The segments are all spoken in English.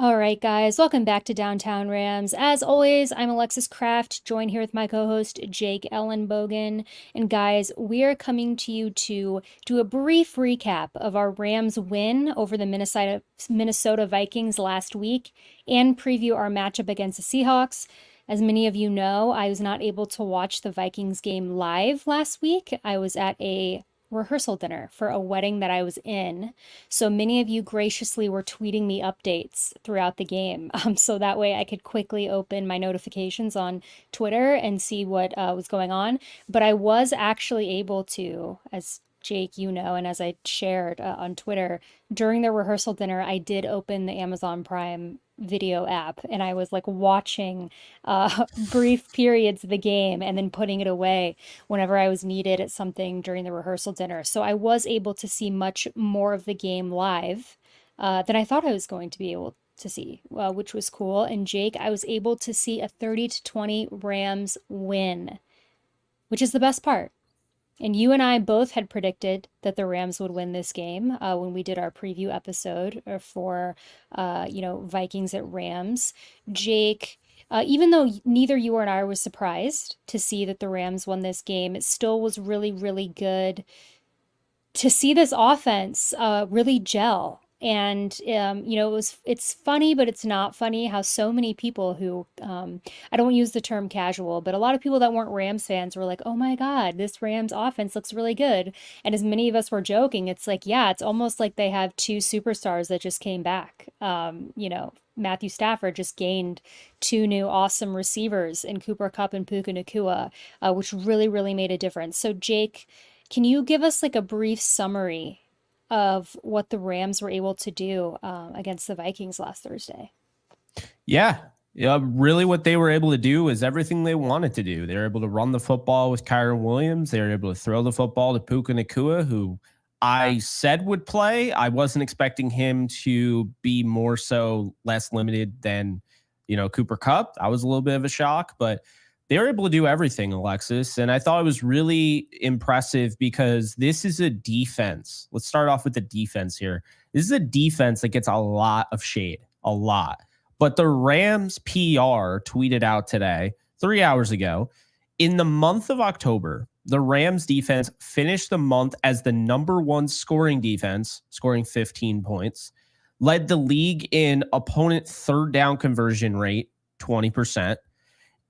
All right, guys, welcome back to Downtown Rams. As always, I'm Alexis Kraft, joined here with my co-host Jake Ellenbogen. And guys, we are coming to you to do a brief recap of our Rams win over the Minnesota Vikings last week and preview our matchup against the Seahawks. As many of you know, I was not able to watch the Vikings game live last week. I was at a rehearsal dinner for a wedding that I was in. So many of you graciously were tweeting me updates throughout the game. So that way I could quickly open my notifications on Twitter and see what was going on. But I was actually able to, as Jake, you know, and as I shared on Twitter, during the rehearsal dinner, I did open the Amazon Prime video app and I was like watching brief periods of the game and then putting it away whenever I was needed at something during the rehearsal dinner. So I was able to see much more of the game live than I thought I was going to be able to see, which was cool. And Jake, I was able to see a 30-20 Rams win, which is the best part. And you and I both had predicted that the Rams would win this game when we did our preview episode for, Vikings at Rams. Jake, even though neither you or I was surprised to see that the Rams won this game, it still was really, really good to see this offense really gel. And it's funny, but it's not funny how so many people who I don't use the term casual, but a lot of people that weren't Rams fans were like, "Oh my God, this Rams offense looks really good." And as many of us were joking, it's like, yeah, it's almost like they have two superstars that just came back. Matthew Stafford just gained two new awesome receivers in Cooper Kupp and Puka Nacua, which really, really made a difference. So Jake, can you give us like a brief summary of what the Rams were able to do against the Vikings last Thursday? Yeah. Yeah, really what they were able to do is everything they wanted to do. They were able to run the football with Kyren Williams. They were able to throw the football to Puka Nacua, who I said would play. I wasn't expecting him to be more so less limited than, Cooper Kupp. I was a little bit of a shock, but they were able to do everything, Alexis. And I thought it was really impressive because this is a defense. Let's start off with the defense here. This is a defense that gets a lot of shade, a lot. But the Rams PR tweeted out today, 3 hours ago, in the month of October, the Rams defense finished the month as the number one scoring defense, scoring 15 points, led the league in opponent third down conversion rate, 20%,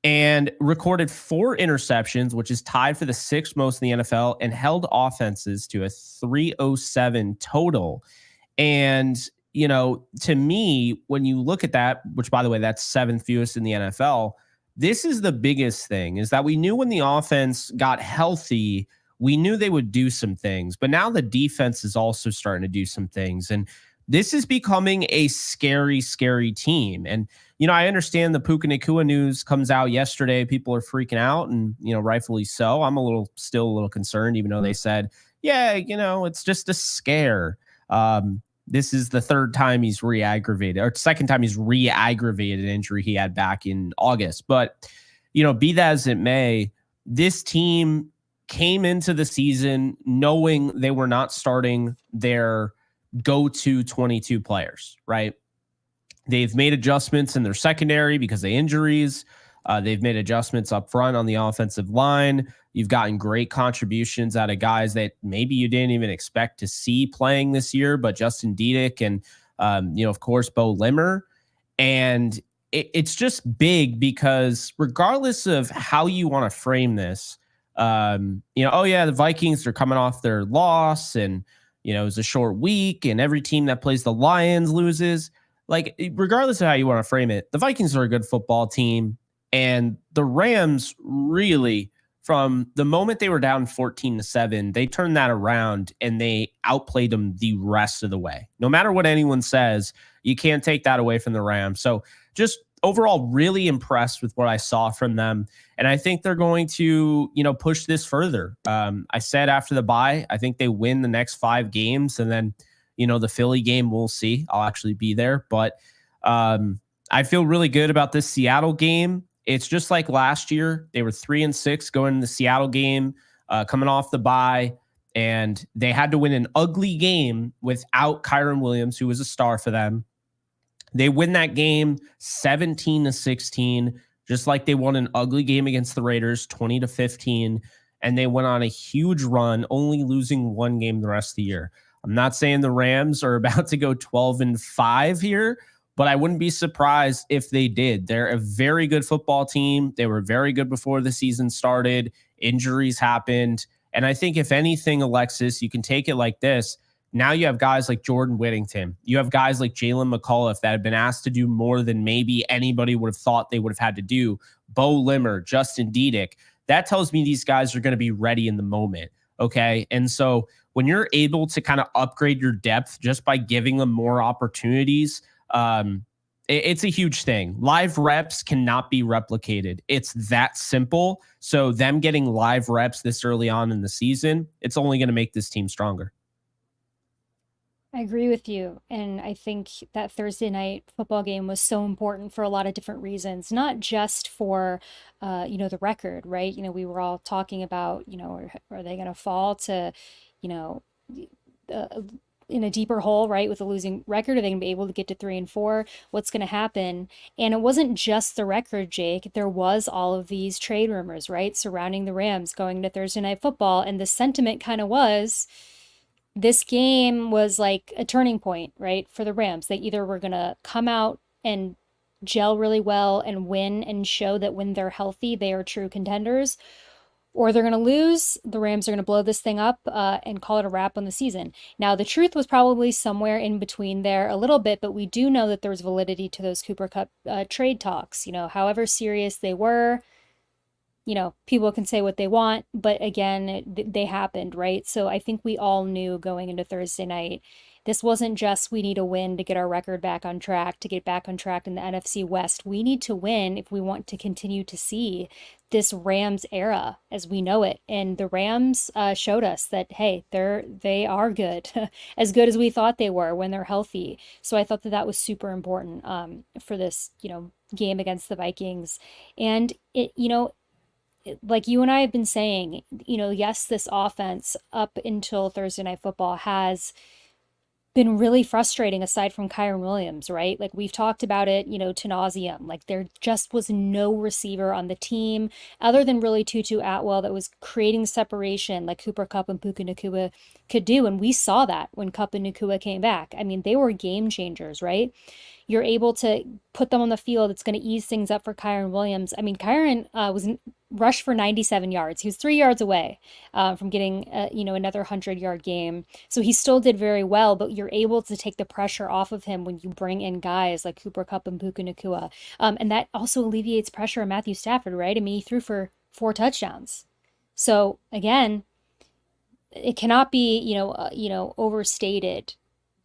and recorded 4 interceptions, which is tied for the 6th most in the NFL, and held offenses to a 307 total. And to me, when you look at that, which by the way, that's 7th fewest in the NFL, this is the biggest thing, is that we knew when the offense got healthy, we knew they would do some things, but now the defense is also starting to do some things. And this is becoming a scary, scary team. And, I understand the Puka Nacua news comes out yesterday. People are freaking out and, rightfully so. I'm still a little concerned, even though they said, yeah, it's just a scare. This is the third time he's re-aggravated, or second time he's re-aggravated an injury he had back in August. But, be that as it may, this team came into the season knowing they were not starting their go-to 22 players, right? They've made adjustments in their secondary because of injuries. They've made adjustments up front on the offensive line. You've gotten great contributions out of guys that maybe you didn't even expect to see playing this year, but Justin Dedick and, of course, Bo Limmer. And it's just big because regardless of how you want to frame this, the Vikings are coming off their loss and, it was a short week and every team that plays the Lions loses. Like, regardless of how you want to frame it, the Vikings are a good football team. And the Rams really, from the moment they were down 14-7, they turned that around and they outplayed them the rest of the way. No matter what anyone says, you can't take that away from the Rams. So just overall, really impressed with what I saw from them. And I think they're going to, push this further. I said after the bye, I think they win the next 5 games. And then, the Philly game, we'll see. I'll actually be there. But I feel really good about this Seattle game. It's just like last year. They were 3-6 going in the Seattle game, coming off the bye, and they had to win an ugly game without Kyren Williams, who was a star for them. They win that game 17-16, just like they won an ugly game against the Raiders 20-15, and they went on a huge run, only losing one game the rest of the year. I'm not saying the Rams are about to go 12-5 here, but I wouldn't be surprised if they did. They're a very good football team. They were very good before the season started. Injuries happened. And I think if anything, Alexis, you can take it like this. Now you have guys like Jordan Whittington. You have guys like Jalen McAuliffe that have been asked to do more than maybe anybody would have thought they would have had to do. Bo Limmer, Justin Diedick. That tells me these guys are going to be ready in the moment. Okay. And so when you're able to kind of upgrade your depth just by giving them more opportunities, it's a huge thing. Live reps cannot be replicated. It's that simple. So them getting live reps this early on in the season, it's only going to make this team stronger. I agree with you. And I think that Thursday night football game was so important for a lot of different reasons, not just for, the record, right? We were all talking about, are they going to fall to, you know, uh, in a deeper hole, right? With a losing record, are they going to be able to get to 3-4? What's going to happen? And it wasn't just the record, Jake. There was all of these trade rumors, right? Surrounding the Rams going to Thursday night football. And the sentiment kind of was, this game was like a turning point, right, for the Rams. They either were going to come out and gel really well and win and show that when they're healthy, they are true contenders, or they're going to lose. The Rams are going to blow this thing up and call it a wrap on the season. Now, the truth was probably somewhere in between there a little bit, but we do know that there was validity to those Cooper Kupp trade talks. However serious they were, people can say what they want, but again, they happened, right? So I think we all knew going into Thursday night, this wasn't just we need a win to get our record back on track, to get back on track in the NFC West. We need to win if we want to continue to see this Rams era as we know it. And the Rams showed us that, hey, they are good, as good as we thought they were when they're healthy. So I thought that was super important for this, game against the Vikings. And like you and I have been saying, yes, this offense up until Thursday Night Football has been really frustrating aside from Kyren Williams, right? Like we've talked about it, to nauseum. Like there just was no receiver on the team other than really Tutu Atwell that was creating separation like Cooper Kupp and Puka Nacua could do. And we saw that when Kupp and Nacua came back. I mean, they were game changers, right? You're able to put them on the field. It's going to ease things up for Kyren Williams. I mean, Kyren was rushed for 97 yards. He was 3 yards away from getting, another 100-yard game. So he still did very well, but you're able to take the pressure off of him when you bring in guys like Cooper Kupp and Puka Nacua. And that also alleviates pressure on Matthew Stafford, right? I mean, he threw for 4 touchdowns. So again, it cannot be, overstated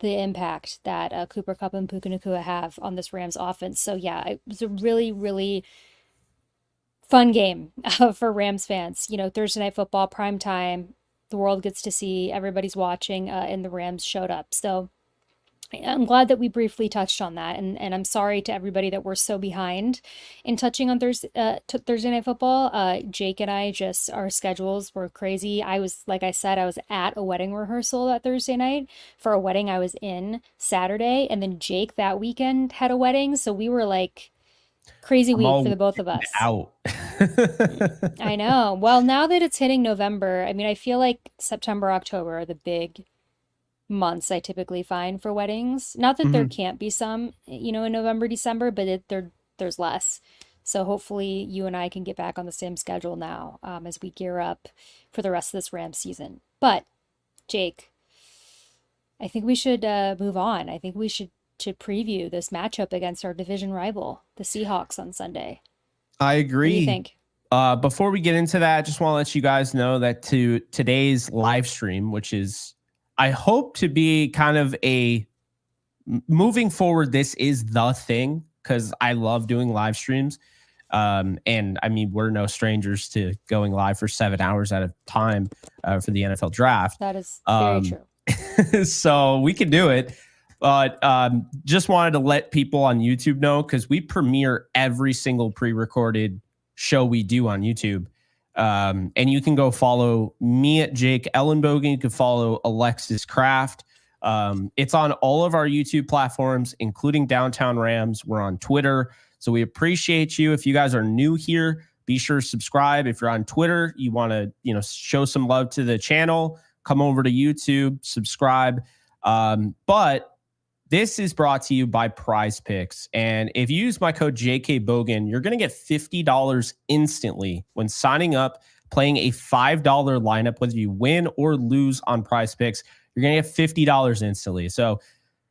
the impact that Cooper Kupp and Puka Nacua have on this Rams offense. So yeah, it was a really, really fun game for Rams fans. Thursday Night Football, prime time, the world gets to see, everybody's watching, and the Rams showed up. So I'm glad that we briefly touched on that, and I'm sorry to everybody that we're so behind in touching on Thursday Night Football. Jake and I our schedules were crazy. Like I said, I was at a wedding rehearsal that Thursday night for a wedding I was in Saturday, and then Jake that weekend had a wedding, so we were like crazy week for the both of us. Out. I know. Well, now that it's hitting November, I mean, I feel like September, October are the big months I typically find for weddings. Not that there can't be some, in November, December, but there's less. So hopefully you and I can get back on the same schedule now as we gear up for the rest of this Rams season. But Jake, I think we should move on. I think we should preview this matchup against our division rival, the Seahawks, on Sunday. I agree. What do you think? Before we get into that, I just want to let you guys know that to today's live stream, which is, I hope to be kind of moving forward, this is the thing because I love doing live streams. And I mean, we're no strangers to going live for 7 hours at a time for the NFL draft. That is very true. So we can do it. But just wanted to let people on YouTube know because we premiere every single pre-recorded show we do on YouTube. And you can go follow me at Jake Ellenbogen. You can follow Alexis Craft. It's on all of our YouTube platforms, including Downtown Rams. We're on Twitter. So we appreciate you. If you guys are new here, be sure to subscribe. If you're on Twitter, you want to, show some love to the channel, come over to YouTube, subscribe. But this is brought to you by Prize Picks. And if you use my code JKBogan, you're going to get $50 instantly when signing up, playing a $5 lineup, whether you win or lose on Prize Picks. You're going to get $50 instantly. So,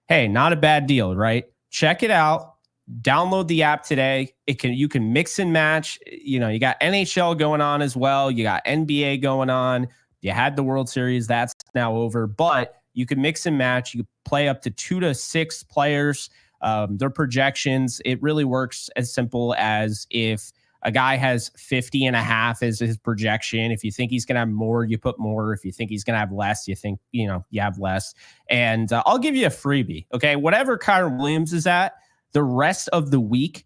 hey, not a bad deal, right? Check it out. Download the app today. You can mix and match. You got NHL going on as well. You got NBA going on. You had the World Series. That's now over. But you can mix and match. You play up to 2 to 6 players. Their projections, it really works as simple as if a guy has 50.5 as his projection. If you think he's going to have more, you put more. If you think he's going to have less, you think, you have less. And I'll give you a freebie. Okay. Whatever Kyren Williams is at the rest of the week,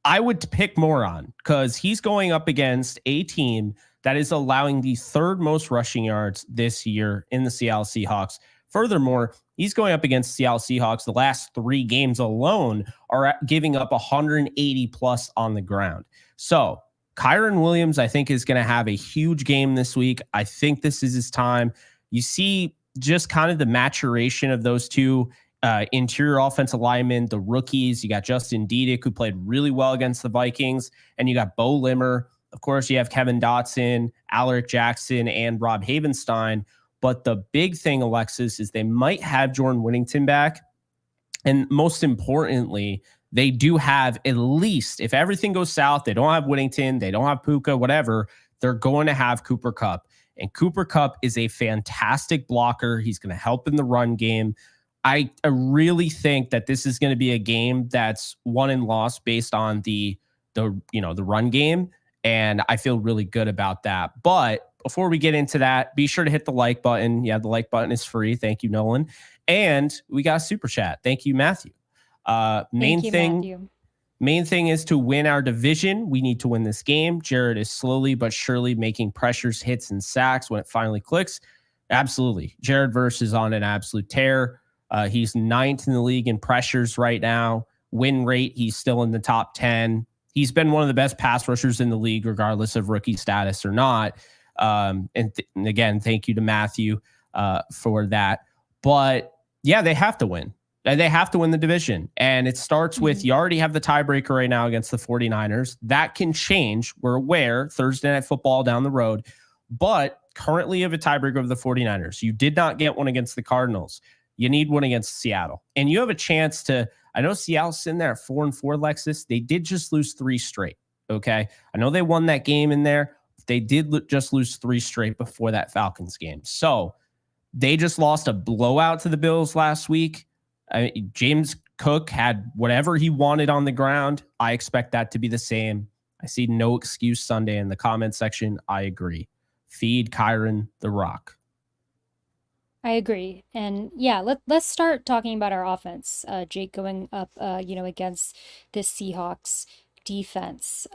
I would pick more on, because he's going up against a team that is allowing the 3rd most rushing yards this year in the Seattle Seahawks. Furthermore, he's going up against Seattle Seahawks. The last 3 games alone are giving up 180 plus on the ground. So Kyren Williams, I think, is going to have a huge game this week. I think this is his time. You see just kind of the maturation of those two interior offensive linemen, the rookies. You got Justin Diedick, who played really well against the Vikings, and you got Bo Limmer. Of course, you have Kevin Dotson, Alaric Jackson, and Rob Havenstein. But the big thing, Alexis, is they might have Jordan Whittington back. And most importantly, they do have, at least, if everything goes south, they don't have Whittington, they don't have Puka, whatever, they're going to have Cooper Kupp. And Cooper Kupp is a fantastic blocker. He's going to help in the run game. I really think that this is going to be a game that's won and lost based on the run game. And I feel really good about that. But before we get into that, be sure to hit the like button. Yeah, the like button is free. Thank you, Nolan. And we got a super chat. Thank you, Matthew. Main thing is to win our division. We need to win this game. Jared is slowly but surely making pressures, hits, and sacks when it finally clicks. Absolutely. Jared Verse is on an absolute tear. He's 9th in the league in pressures right now. Win rate, he's still in the top 10. He's been one of the best pass rushers in the league, regardless of rookie status or not. And again, thank you to Matthew for that. But yeah, they have to win. They have to win the division. And it starts with, you already have the tiebreaker right now against the 49ers. That can change. We're aware, Thursday Night Football down the road. But currently you have a tiebreaker of the 49ers. You did not get one against the Cardinals. You need one against Seattle. And you have a chance to, I know Seattle's sitting there at 4-4, Lexus. They did just lose 3 straight. Okay. I know they won that game in there. They did just lose 3 straight before that Falcons game. So they just lost a blowout to the Bills last week. James Cook had whatever he wanted on the ground. I expect that to be the same. I see no excuse Sunday in the comment section. I agree. Feed Kyren the rock. I agree. And yeah, let's start talking about our offense. Jake, going up, against this Seahawks defense.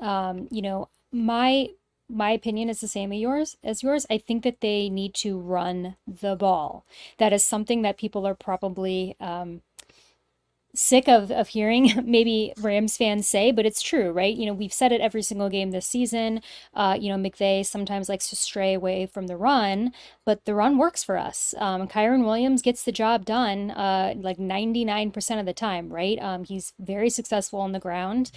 My opinion is the same as yours. I think that they need to run the ball. That is something that people are probably sick of hearing maybe Rams fans say, but it's true, right? We've said it every single game this season. McVay sometimes likes to stray away from the run, but the run works for us. Kyren Williams gets the job done like 99% of the time, right? He's very successful on the ground.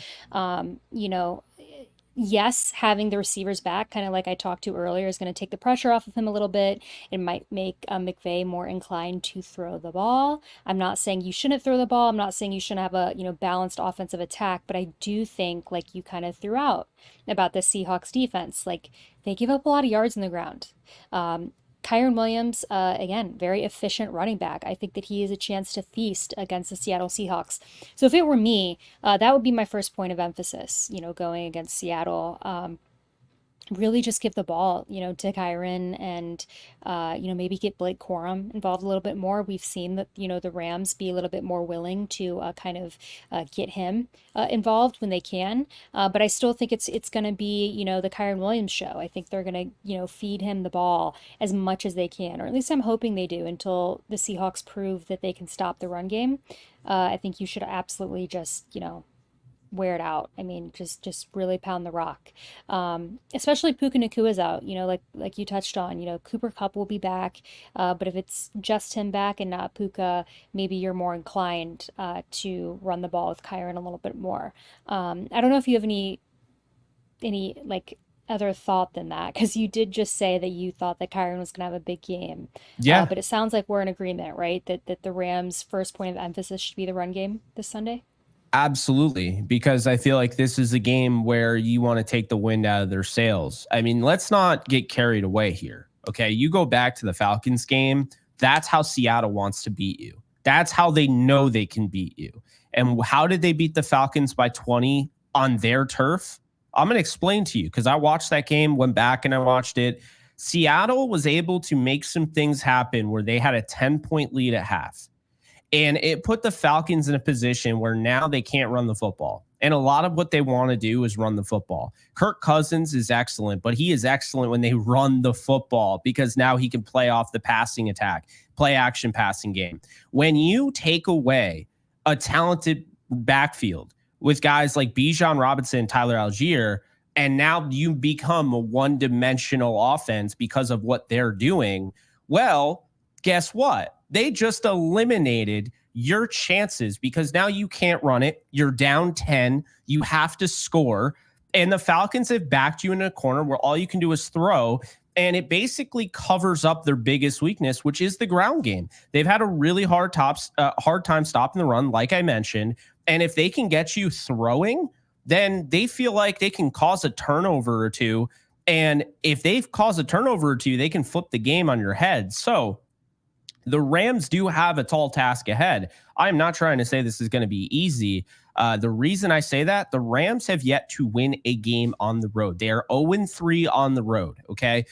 Yes, having the receivers back, kind of like I talked to earlier, is going to take the pressure off of him a little bit. It might make McVay more inclined to throw the ball. I'm not saying you shouldn't throw the ball. I'm not saying you shouldn't have a balanced offensive attack, but I do think, like you kind of threw out about the Seahawks defense, like they give up a lot of yards in the ground. Kyren Williams, again, very efficient running back. I think that he has a chance to feast against the Seattle Seahawks. So if it were me, that would be my first point of emphasis, going against Seattle. really just give the ball, to Kyron and, maybe get Blake Corum involved a little bit more. We've seen that, the Rams be a little bit more willing to kind of get him involved when they can. But I still think it's going to be, the Kyron Williams show. I think they're going to, feed him the ball as much as they can, or at least I'm hoping they do until the Seahawks prove that they can stop the run game. I think you should absolutely just, wear it out. I mean, just really pound the rock. Especially Puka Nacua's out. Like you touched on. Cooper Kupp will be back, but if it's just him back and not Puka, maybe you're more inclined to run the ball with Kyron a little bit more. I don't know if you have any like other thought than that, because you did just say that you thought that Kyron was going to have a big game. Yeah, But it sounds like we're in agreement, right? That the Rams' first point of emphasis should be the run game this Sunday. absolutely. Because I feel like this is a game where you want to take the wind out of their sails. I mean, let's not get carried away here. Okay. You go back to the Falcons game. That's how Seattle wants to beat you. That's how they know they can beat you. And how did they beat the Falcons by 20 on their turf? I'm going to explain to you because I watched that game, went back and I watched it. Seattle was able to make some things happen where they had a 10-point lead at half. And it put the Falcons in a position where now they can't run the football. And a lot of what they want to do is run the football. Kirk Cousins is excellent, but he is excellent when they run the football because now he can play off the passing attack, play action passing game. When you take away a talented backfield with guys like Bijan Robinson, Tyler Algier, and now you become a one-dimensional offense because of what they're doing, well, guess what? They just eliminated your chances because now you can't run it. You're down 10. You have to score. And the Falcons have backed you in a corner where all you can do is throw. And it basically covers up their biggest weakness, which is the ground game. They've had a really hard time stopping the run, like I mentioned. And if they can get you throwing, then they feel like they can cause a turnover or two. And if they've caused a turnover or two, they can flip the game on your head. So the Rams do have a tall task ahead. I'm not trying to say this is going to be easy. The reason I say that, the Rams have yet to win a game on the road. They are 0-3 on the road, okay?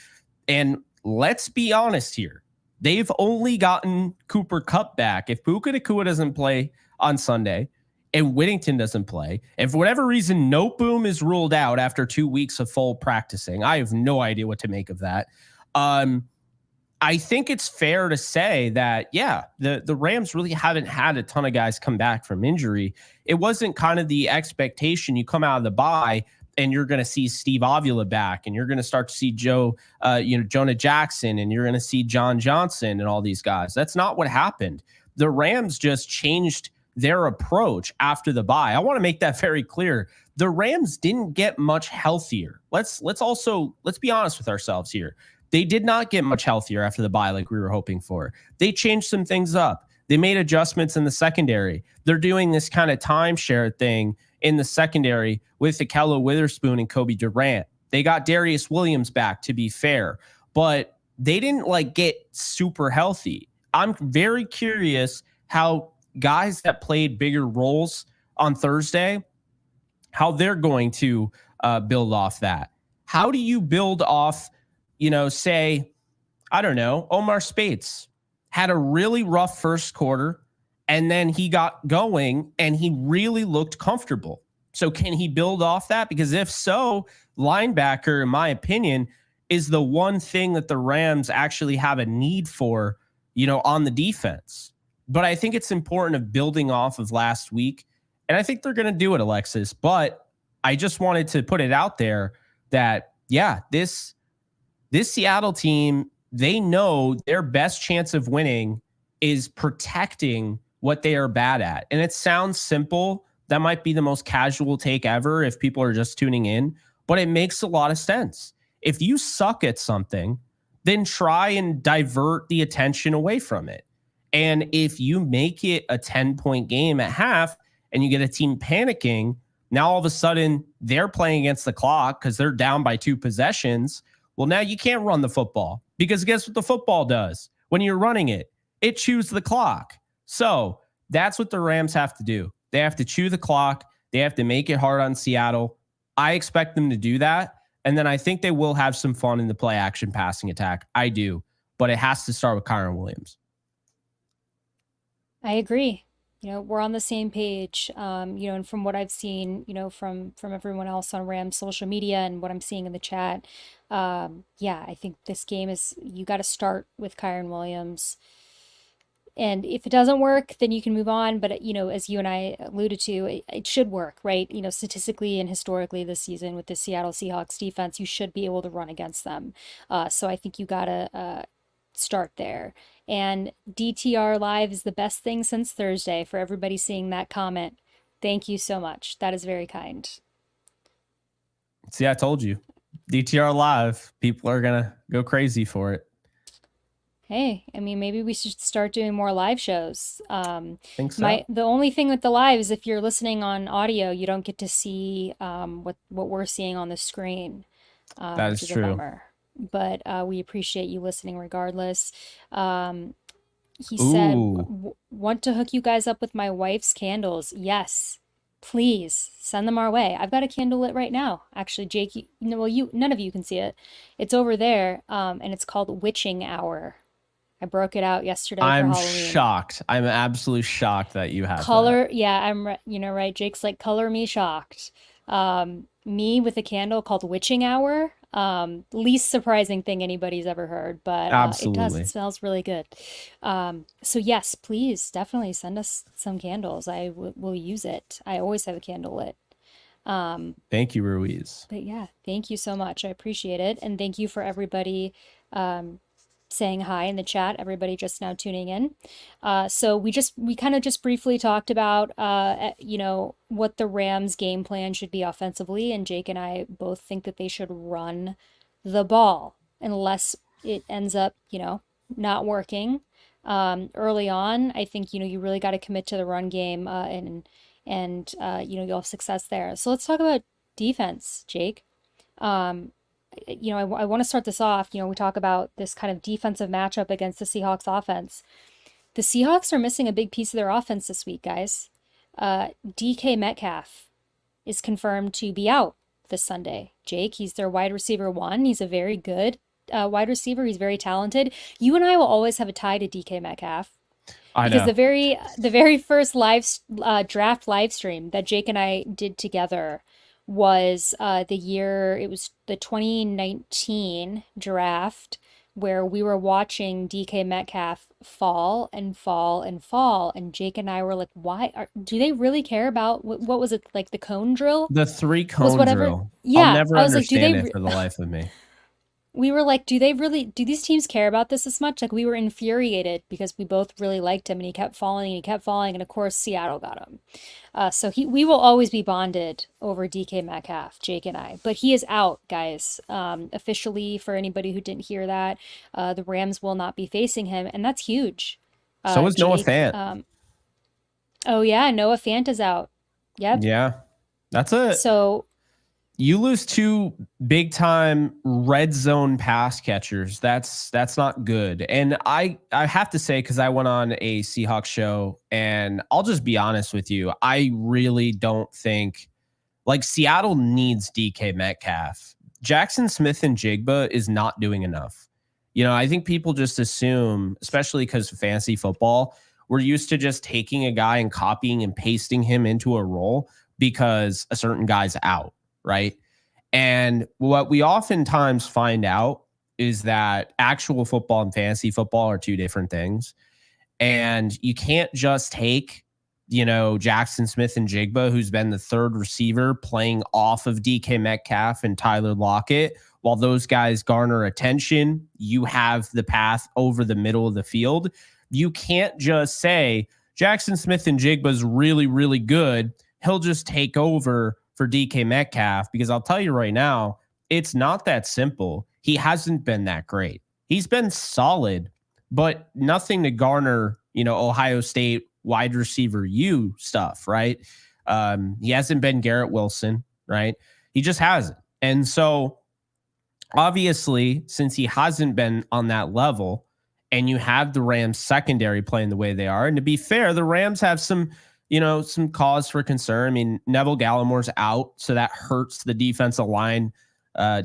And let's be honest here. They've only gotten Cooper Kupp back. If Puka Nacua doesn't play on Sunday and Whittington doesn't play, and for whatever reason, Boom is ruled out after 2 weeks of full practicing, I have no idea what to make of that. I think it's fair to say that, yeah, the Rams really haven't had a ton of guys come back from injury. It wasn't kind of the expectation you come out of the bye and you're going to see Steve Avila back and you're going to start to see Jonah Jackson and you're going to see John Johnson and all these guys. That's not what happened. The Rams just changed their approach after the bye. I want to make that very clear. The Rams didn't get much healthier. Let's be honest with ourselves here. They did not get much healthier after the bye like we were hoping for. They changed some things up. They made adjustments in the secondary. They're doing this kind of timeshare thing in the secondary with Akello Witherspoon and Kobe Durant. They got Darius Williams back, to be fair, but they didn't get super healthy. I'm very curious how guys that played bigger roles on Thursday, how they're going to build off that. How do you build off say, I don't know, Omar Spates had a really rough first quarter and then he got going and he really looked comfortable. So can he build off that? Because if so, linebacker, in my opinion, is the one thing that the Rams actually have a need for, on the defense. But I think it's important of building off of last week. And I think they're going to do it, Alexis. But I just wanted to put it out there that, yeah, this Seattle team, they know their best chance of winning is protecting what they are bad at. And it sounds simple. That might be the most casual take ever if people are just tuning in, but it makes a lot of sense. If you suck at something, then try and divert the attention away from it. And if you make it a 10-point game at half and you get a team panicking, now all of a sudden they're playing against the clock because they're down by 2 possessions. Well, now you can't run the football because guess what the football does when you're running it? It chews the clock. So that's what the Rams have to do. They have to chew the clock. They have to make it hard on Seattle. I expect them to do that. And then I think they will have some fun in the play action passing attack. I do. But it has to start with Kyren Williams. I agree. We're on the same page. And from what I've seen, from everyone else on Rams social media and what I'm seeing in the chat, yeah, I think this game is, you got to start with Kyren Williams. And if it doesn't work, then you can move on. But, as you and I alluded to, it should work, right? Statistically and historically this season with the Seattle Seahawks defense, you should be able to run against them. So I think you got to start there. And DTR Live is the best thing since Thursday, for everybody seeing that comment. Thank you so much. That is very kind. See, I told you. DTR Live. People are going to go crazy for it. Hey, I mean, maybe we should start doing more live shows. Think so. The only thing with the live is if you're listening on audio, you don't get to see what we're seeing on the screen. That is true. A bummer. But we appreciate you listening regardless. He said, want to hook you guys up with my wife's candles. Yes, please send them our way. I've got a candle lit right now. Actually, Jake, none of you can see it. It's over there, and it's called Witching Hour. I broke it out yesterday for Halloween. I'm shocked. I'm absolutely shocked that you have color. That. Yeah, I'm right. Jake's like, color me shocked. Me with a candle called Witching Hour. Least surprising thing anybody's ever heard, but it does. It smells really good. So yes, please definitely send us some candles. I will use it. I always have a candle lit. Thank you, Ruiz. But yeah, thank you so much. I appreciate it, and thank you for everybody saying hi in the chat, everybody just now tuning in. So we kind of just briefly talked about, what the Rams game plan should be offensively. And Jake and I both think that they should run the ball unless it ends up, not working early on. I think, you really got to commit to the run game and you'll have success there. So let's talk about defense, Jake. I want to start this off. We talk about this kind of defensive matchup against the Seahawks offense. The Seahawks are missing a big piece of their offense this week, guys. DK Metcalf is confirmed to be out this Sunday. Jake, he's their wide receiver 1. He's a very good wide receiver. He's very talented. You and I will always have a tie to DK Metcalf. Because the very first draft live stream that Jake and I did together was the year, it was the 2019 draft, where we were watching DK Metcalf fall and fall and fall, and Jake and I were like, do they really care about what was it, like the cone drill? The 3 cone drill. Yeah, I'll never understand it for the life of me. We were like, do these teams care about this much? Like, we were infuriated because we both really liked him, and he kept falling, and of course Seattle got him. So we will always be bonded over DK Metcalf, Jake and I. But he is out, guys. Officially, for anybody who didn't hear that, the Rams will not be facing him, and that's huge. So is Jake, Noah Fant. Oh yeah, Noah Fant is out. Yep. Yeah, that's it. So you lose 2 big time red zone pass catchers. That's not good. And I have to say, because I went on a Seahawks show, and I'll just be honest with you, I really don't think, like, Seattle needs DK Metcalf. Jackson Smith-Njigba is not doing enough. I think people just assume, especially because of fantasy football, we're used to just taking a guy and copying and pasting him into a role because a certain guy's out. Right. And what we oftentimes find out is that actual football and fantasy football are 2 different things. And you can't just take, Jackson Smith-Njigba, who's been the 3rd receiver, playing off of DK Metcalf and Tyler Lockett. While those guys garner attention, you have the path over the middle of the field. You can't just say Jackson Smith-Njigba is really, really good. He'll just take over for DK Metcalf, because I'll tell you right now, it's not that simple. He hasn't been that great. He's been solid, but nothing to garner, Ohio State wide receiver stuff, right? He hasn't been Garrett Wilson, right? He just hasn't. And so obviously, since he hasn't been on that level, and you have the Rams secondary playing the way they are, and to be fair, the Rams have some cause for concern. I mean, Neville Gallimore's out, so that hurts the defensive line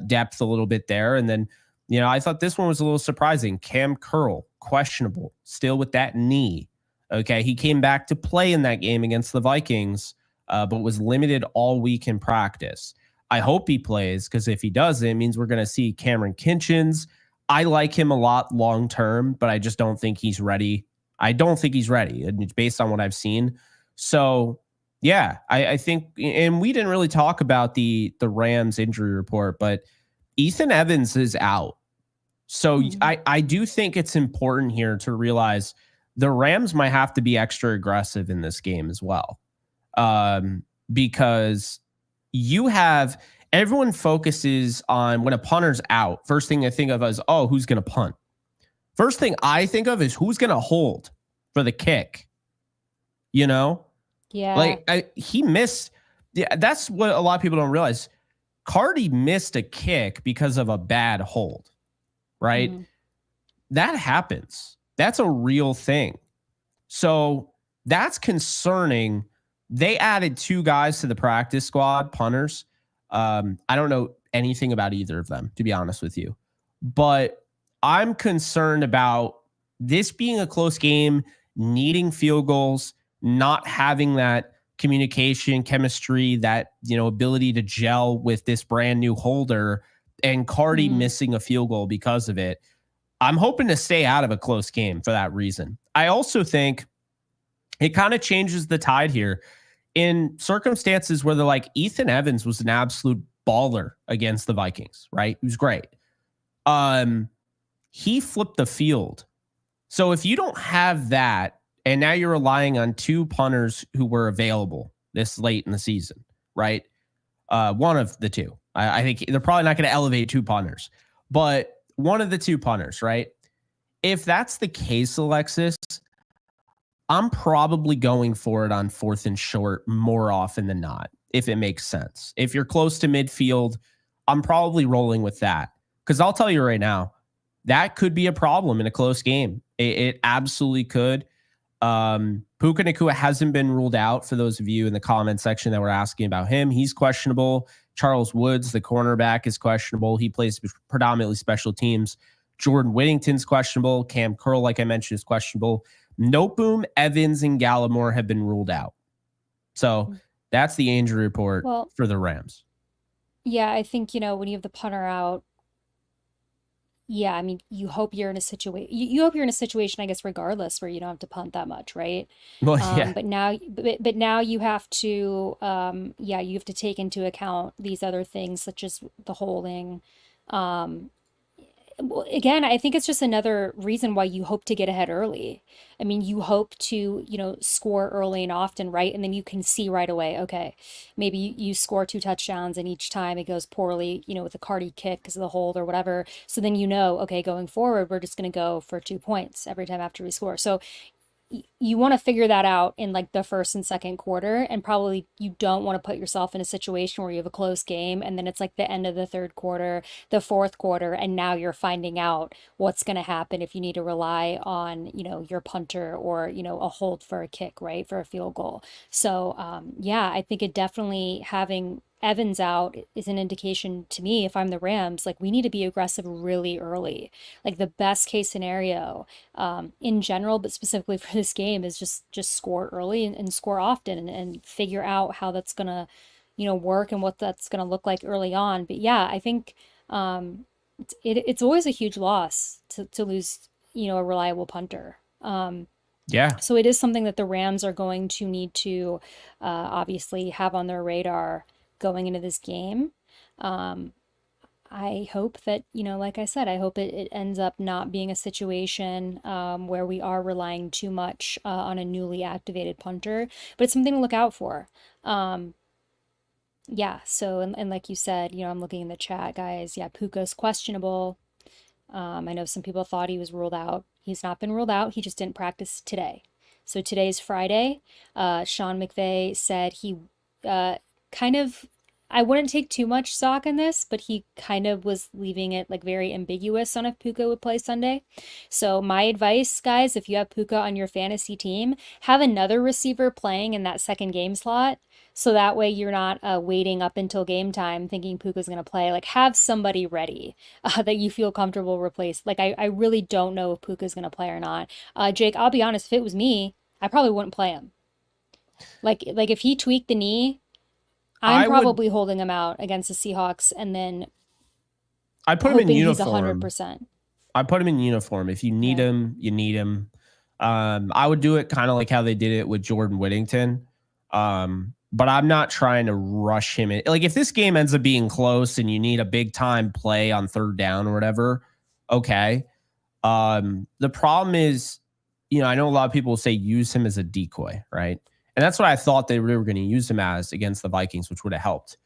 depth a little bit there. And then, I thought this one was a little surprising. Cam Curl, questionable, still with that knee. Okay, he came back to play in that game against the Vikings, but was limited all week in practice. I hope he plays, because if he doesn't, it means we're going to see Cameron Kinchins. I like him a lot long term, but I just don't think he's ready. I don't think he's ready based on what I've seen. So, yeah, I think, and we didn't really talk about the Rams injury report, but Ethan Evans is out. So I do think it's important here to realize the Rams might have to be extra aggressive in this game as well. Because everyone focuses on when a punter's out. First thing I think of is, who's going to punt? First thing I think of is who's going to hold for the kick. Yeah. He missed. Yeah, that's what a lot of people don't realize. Cardi missed a kick because of a bad hold, right? That happens. That's a real thing. So that's concerning. They added 2 guys to the practice squad, punters. I don't know anything about either of them, to be honest with you. But I'm concerned about this being a close game, needing field goals, not having that communication, chemistry, that, ability to gel with this brand new holder, and Cardi missing a field goal because of it. I'm hoping to stay out of a close game for that reason. I also think it kind of changes the tide here in circumstances where they're like, Ethan Evans was an absolute baller against the Vikings, right? He was great. He flipped the field. So if you don't have that, and now you're relying on 2 punters who were available this late in the season, right? One of the 2. I think they're probably not going to elevate 2 punters, but one of the 2 punters, right? If that's the case, Alexis, I'm probably going for it on 4th and short more often than not, if it makes sense. If you're close to midfield, I'm probably rolling with that, because I'll tell you right now, that could be a problem in a close game. It absolutely could. Puka Nacua hasn't been ruled out, for those of you in the comment section that were asking about him. He's questionable. Charles Woods, the cornerback, is questionable. He plays predominantly special teams. Jordan Whittington's questionable. Cam Curl, like I mentioned, is questionable. Noteboom, Evans, and Gallimore have been ruled out. So that's the injury report for the Rams. Yeah, I think, when you have the punter out, yeah, I mean, you hope you're in a situation, you hope you're in a situation, I guess, regardless, where you don't have to punt that much, right? Well, yeah. But now you have to, you have to take into account these other things, such as the holding. Again, I think it's just another reason why you hope to get ahead early. I mean, you hope to, score early and often, right? And then you can see right away, okay, maybe you score 2 touchdowns and each time it goes poorly, with a Cardi kick because of the hold or whatever. So then, okay, going forward, we're just going to go for 2 points every time after we score. So you want to figure that out in like the first and second quarter, and probably you don't want to put yourself in a situation where you have a close game and then it's like the end of the third quarter, the fourth quarter, and now you're finding out what's going to happen if you need to rely on, your punter or, a hold for a kick, right, for a field goal. So I think it definitely, having Evans out is an indication to me, if I'm the Rams, like we need to be aggressive really early. Like the best case scenario in general, but specifically for this game, is just score early and score often, and figure out how that's gonna, work and what that's gonna look like early on. But yeah, I think it's always a huge loss to lose, a reliable punter. Yeah. So it is something that the Rams are going to need to obviously have on their radar going into this game. I hope that, like I said, I hope it ends up not being a situation where we are relying too much on a newly activated punter, but it's something to look out for. So, and like you said, I'm looking in the chat, guys. Yeah, Puka's questionable. I know some people thought he was ruled out. He's not been ruled out. He just didn't practice today. So today's Friday. Sean McVay said he kind of I wouldn't take too much stock in this, but he kind of was leaving it like very ambiguous on if Puka would play Sunday. So my advice, guys, if you have Puka on your fantasy team, have another receiver playing in that second game slot. So that way you're not waiting up until game time thinking Puka's going to play. Like have somebody ready that you feel comfortable replace. Like I really don't know if Puka's going to play or not. Jake, I'll be honest, if it was me, I probably wouldn't play him. Like if he tweaked the knee, I'm I would probably holding him out against the Seahawks and then I put him in hoping he's uniform. 100%. I put him in uniform. If you need Yeah. him, you need him. I would do it kind of like how they did it with Jordan Whittington. But I'm not trying to rush him in. Like if this game ends up being close and you need a big time play on third down or whatever, okay. The problem is, I know a lot of people will say use him as a decoy, right? And that's what I thought they were going to use him as against the Vikings, which would have helped.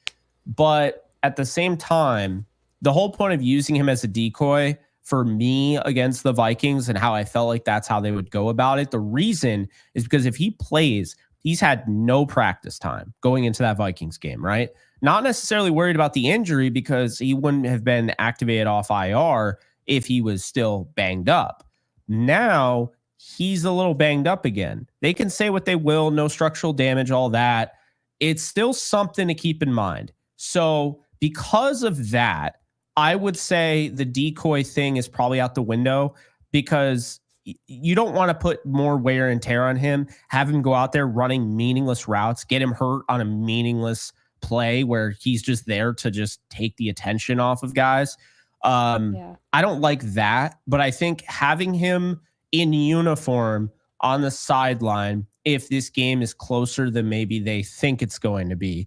But at the same time, the whole point of using him as a decoy for me against the Vikings and how I felt like that's how they would go about it. The reason is because if he plays, he's had no practice time going into that Vikings game, right? Not necessarily worried about the injury because he wouldn't have been activated off IR if he was still banged up. Now he's a little banged up again. They can say what they will, no structural damage, all that. It's still something to keep in mind. So because of that, I would say the decoy thing is probably out the window because you don't want to put more wear and tear on him, have him go out there running meaningless routes, get him hurt on a meaningless play where he's just there to just take the attention off of guys. Yeah. I don't like that, but I think having him in uniform on the sideline, if this game is closer than maybe they think it's going to be,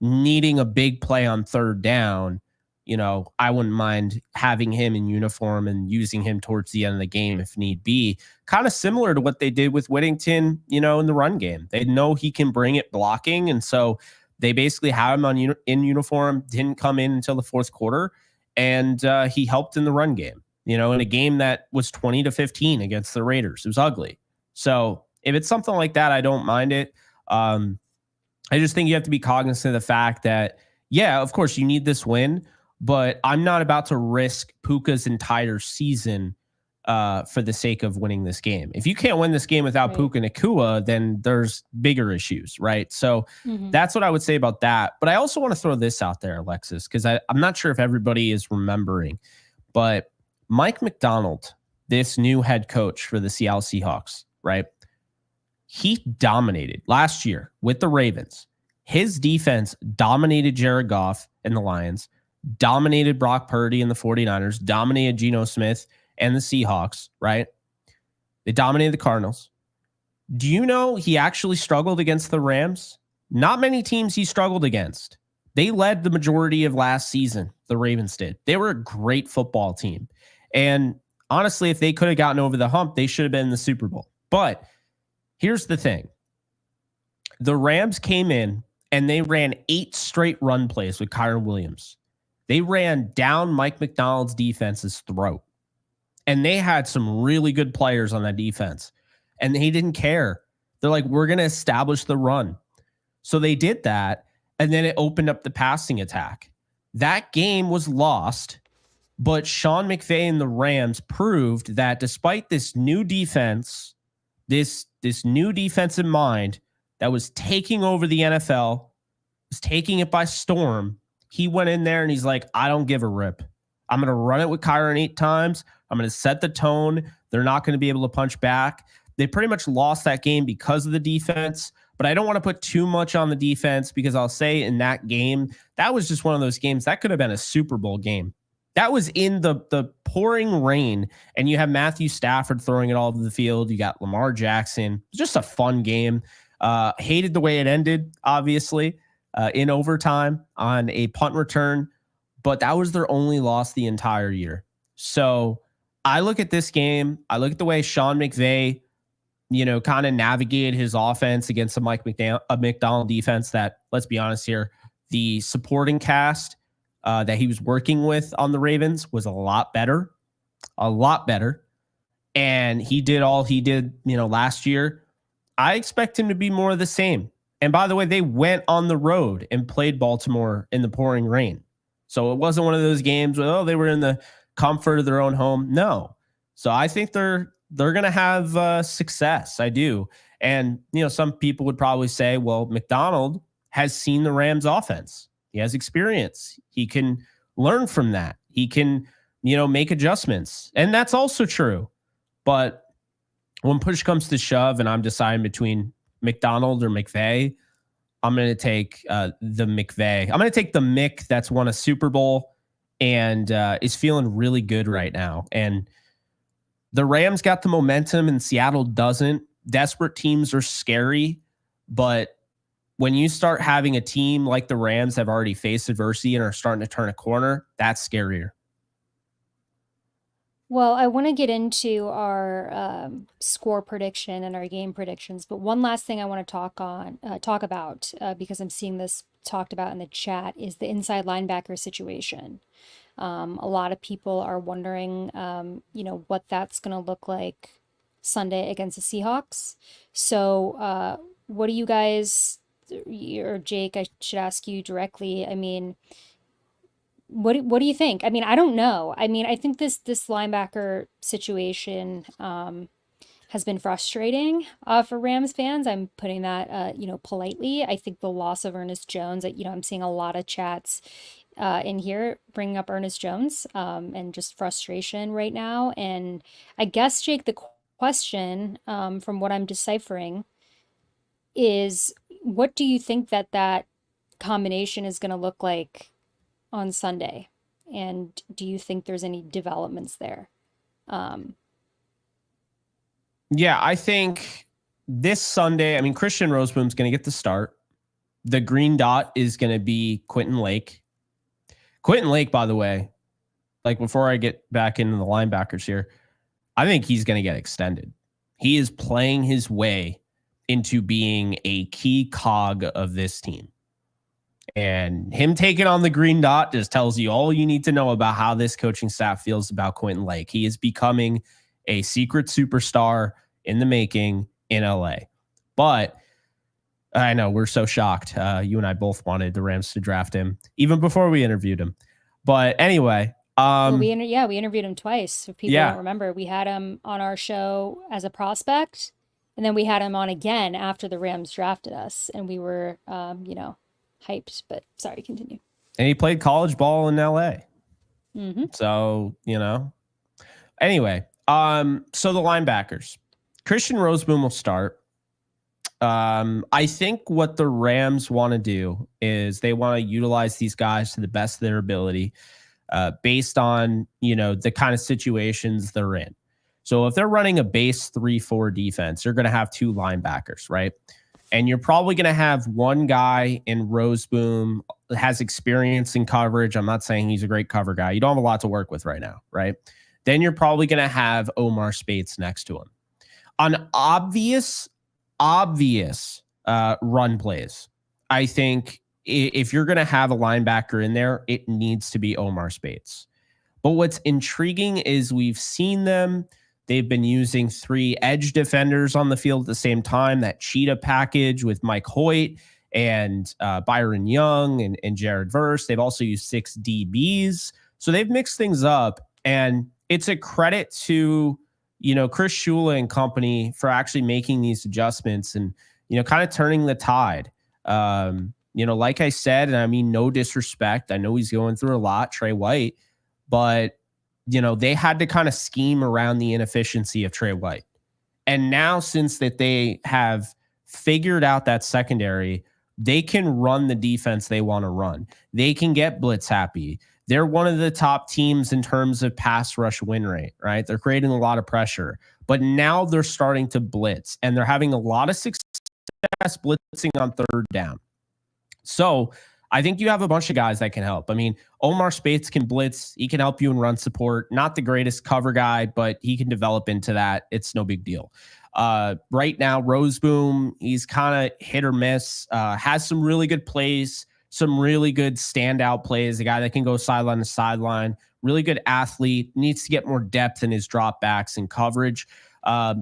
needing a big play on third down, I wouldn't mind having him in uniform and using him towards the end of the game if need be. Kind of similar to what they did with Whittington, in the run game. They know he can bring it blocking, and so they basically had him in uniform, didn't come in until the fourth quarter, and he helped in the run game, in a game that was 20-15 against the Raiders. It was ugly. So if it's something like that, I don't mind it. I just think you have to be cognizant of the fact that, yeah, of course you need this win, but I'm not about to risk Puka's entire season for the sake of winning this game. If you can't win this game without Right. Puka Nacua, then there's bigger issues, right? So that's what I would say about that. But I also want to throw this out there, Alexis, because I'm not sure if everybody is remembering, but Mike McDonald, this new head coach for the Seattle Seahawks, right? He dominated last year with the Ravens. His defense dominated Jared Goff and the Lions, dominated Brock Purdy and the 49ers, dominated Geno Smith and the Seahawks, right? They dominated the Cardinals. Do you know he actually struggled against the Rams? Not many teams he struggled against. They led the majority of last season. The Ravens did. They were a great football team. And honestly, if they could have gotten over the hump, they should have been in the Super Bowl. But here's the thing. The Rams came in and they ran 8 straight run plays with Kyren Williams. They ran down Mike McDonald's defense's throat. And they had some really good players on that defense. And they didn't care. They're like, we're going to establish the run. So they did that. And then it opened up the passing attack. That game was lost. But Sean McVay and the Rams proved that despite this new defense, this new defensive mind that was taking over the NFL, was taking it by storm, he went in there and he's like, I don't give a rip. I'm going to run it with Kyren 8 times. I'm going to set the tone. They're not going to be able to punch back. They pretty much lost that game because of the defense, but I don't want to put too much on the defense because I'll say in that game, that was just one of those games that could have been a Super Bowl game. That was in the pouring rain, and you have Matthew Stafford throwing it all over the field. You got Lamar Jackson. It was just a fun game. Hated the way it ended, obviously, in overtime on a punt return, but that was their only loss the entire year. So I look at this game. I look at the way Sean McVay, kind of navigated his offense against a Mike McDonald defense that, let's be honest here, the supporting cast that he was working with on the Ravens was a lot better. And he did all he did, last year. I expect him to be more of the same. And by the way, they went on the road and played Baltimore in the pouring rain. So it wasn't one of those games where, oh, they were in the comfort of their own home. No. So I think they're going to have success. I do. And, some people would probably say, well, McDonald has seen the Rams offense. He has experience. He can learn from that. He can, make adjustments. And that's also true. But when push comes to shove and I'm deciding between McDonald or McVay, I'm going to take the McVay. I'm going to take the Mick that's won a Super Bowl and is feeling really good right now. And the Rams got the momentum and Seattle doesn't. Desperate teams are scary, but when you start having a team like the Rams have already faced adversity and are starting to turn a corner, that's scarier. Well, I want to get into our score prediction and our game predictions, but one last thing I want to talk about because I'm seeing this talked about in the chat is the inside linebacker situation. A lot of people are wondering, what that's going to look like Sunday against the Seahawks. So, what do you guys, or Jake, I should ask you directly. I mean, what do you think? I mean, I don't know. I mean, I think this linebacker situation has been frustrating for Rams fans. I'm putting that politely. I think the loss of Ernest Jones, I'm seeing a lot of chats in here bringing up Ernest Jones and just frustration right now. And I guess, Jake, the question from what I'm deciphering is, what do you think that combination is going to look like on Sunday? And do you think there's any developments there? Yeah, I think this Sunday, Christian Roseboom's going to get the start. The green dot is going to be Quentin Lake. Quentin Lake, by the way, like before I get back into the linebackers here, I think he's going to get extended. He is playing his way into being a key cog of this team. And him taking on the green dot just tells you all you need to know about how this coaching staff feels about Quentin Lake. He is becoming a secret superstar in the making in LA. But I know we're so shocked. You and I both wanted the Rams to draft him even before we interviewed him. But anyway, we interviewed him twice. If people don't remember, we had him on our show as a prospect, and then we had him on again after the Rams drafted us, and we were, hyped. But sorry, continue. And he played college ball in LA. Mm-hmm. So, anyway, so the linebackers, Christian Roseboom will start. I think what the Rams want to do is they want to utilize these guys to the best of their ability, based on, the kind of situations they're in. So if they're running a base 3-4 defense, they're going to have two linebackers, right? And you're probably going to have one guy in Roseboom has experience in coverage. I'm not saying he's a great cover guy. You don't have a lot to work with right now, right? Then you're probably going to have Omar Speights next to him. On obvious run plays, I think if you're going to have a linebacker in there, it needs to be Omar Speights. But what's intriguing is we've seen them. They've been using 3 edge defenders on the field at the same time, that cheetah package with Mike Hoyt and Byron Young and Jared Verse. They've also used 6 DBs. So they've mixed things up. And it's a credit to, Chris Shula and company for actually making these adjustments and, kind of turning the tide. Like I said, and I mean, no disrespect, I know he's going through a lot, Trey White, but they had to kind of scheme around the inefficiency of Trey White. And now, since that they have figured out that secondary, they can run the defense they want to run. They can get blitz happy. They're one of the top teams in terms of pass rush win rate, right? They're creating a lot of pressure, but now they're starting to blitz and they're having a lot of success blitzing on third down. So I think you have a bunch of guys that can help. Omar Speights can blitz. He can help you in run support. Not the greatest cover guy, but he can develop into that. It's no big deal. Right now, Roseboom, he's kind of hit or miss. Has some really good plays, some really good standout plays. A guy that can go sideline to sideline. Really good athlete. Needs to get more depth in his dropbacks and coverage.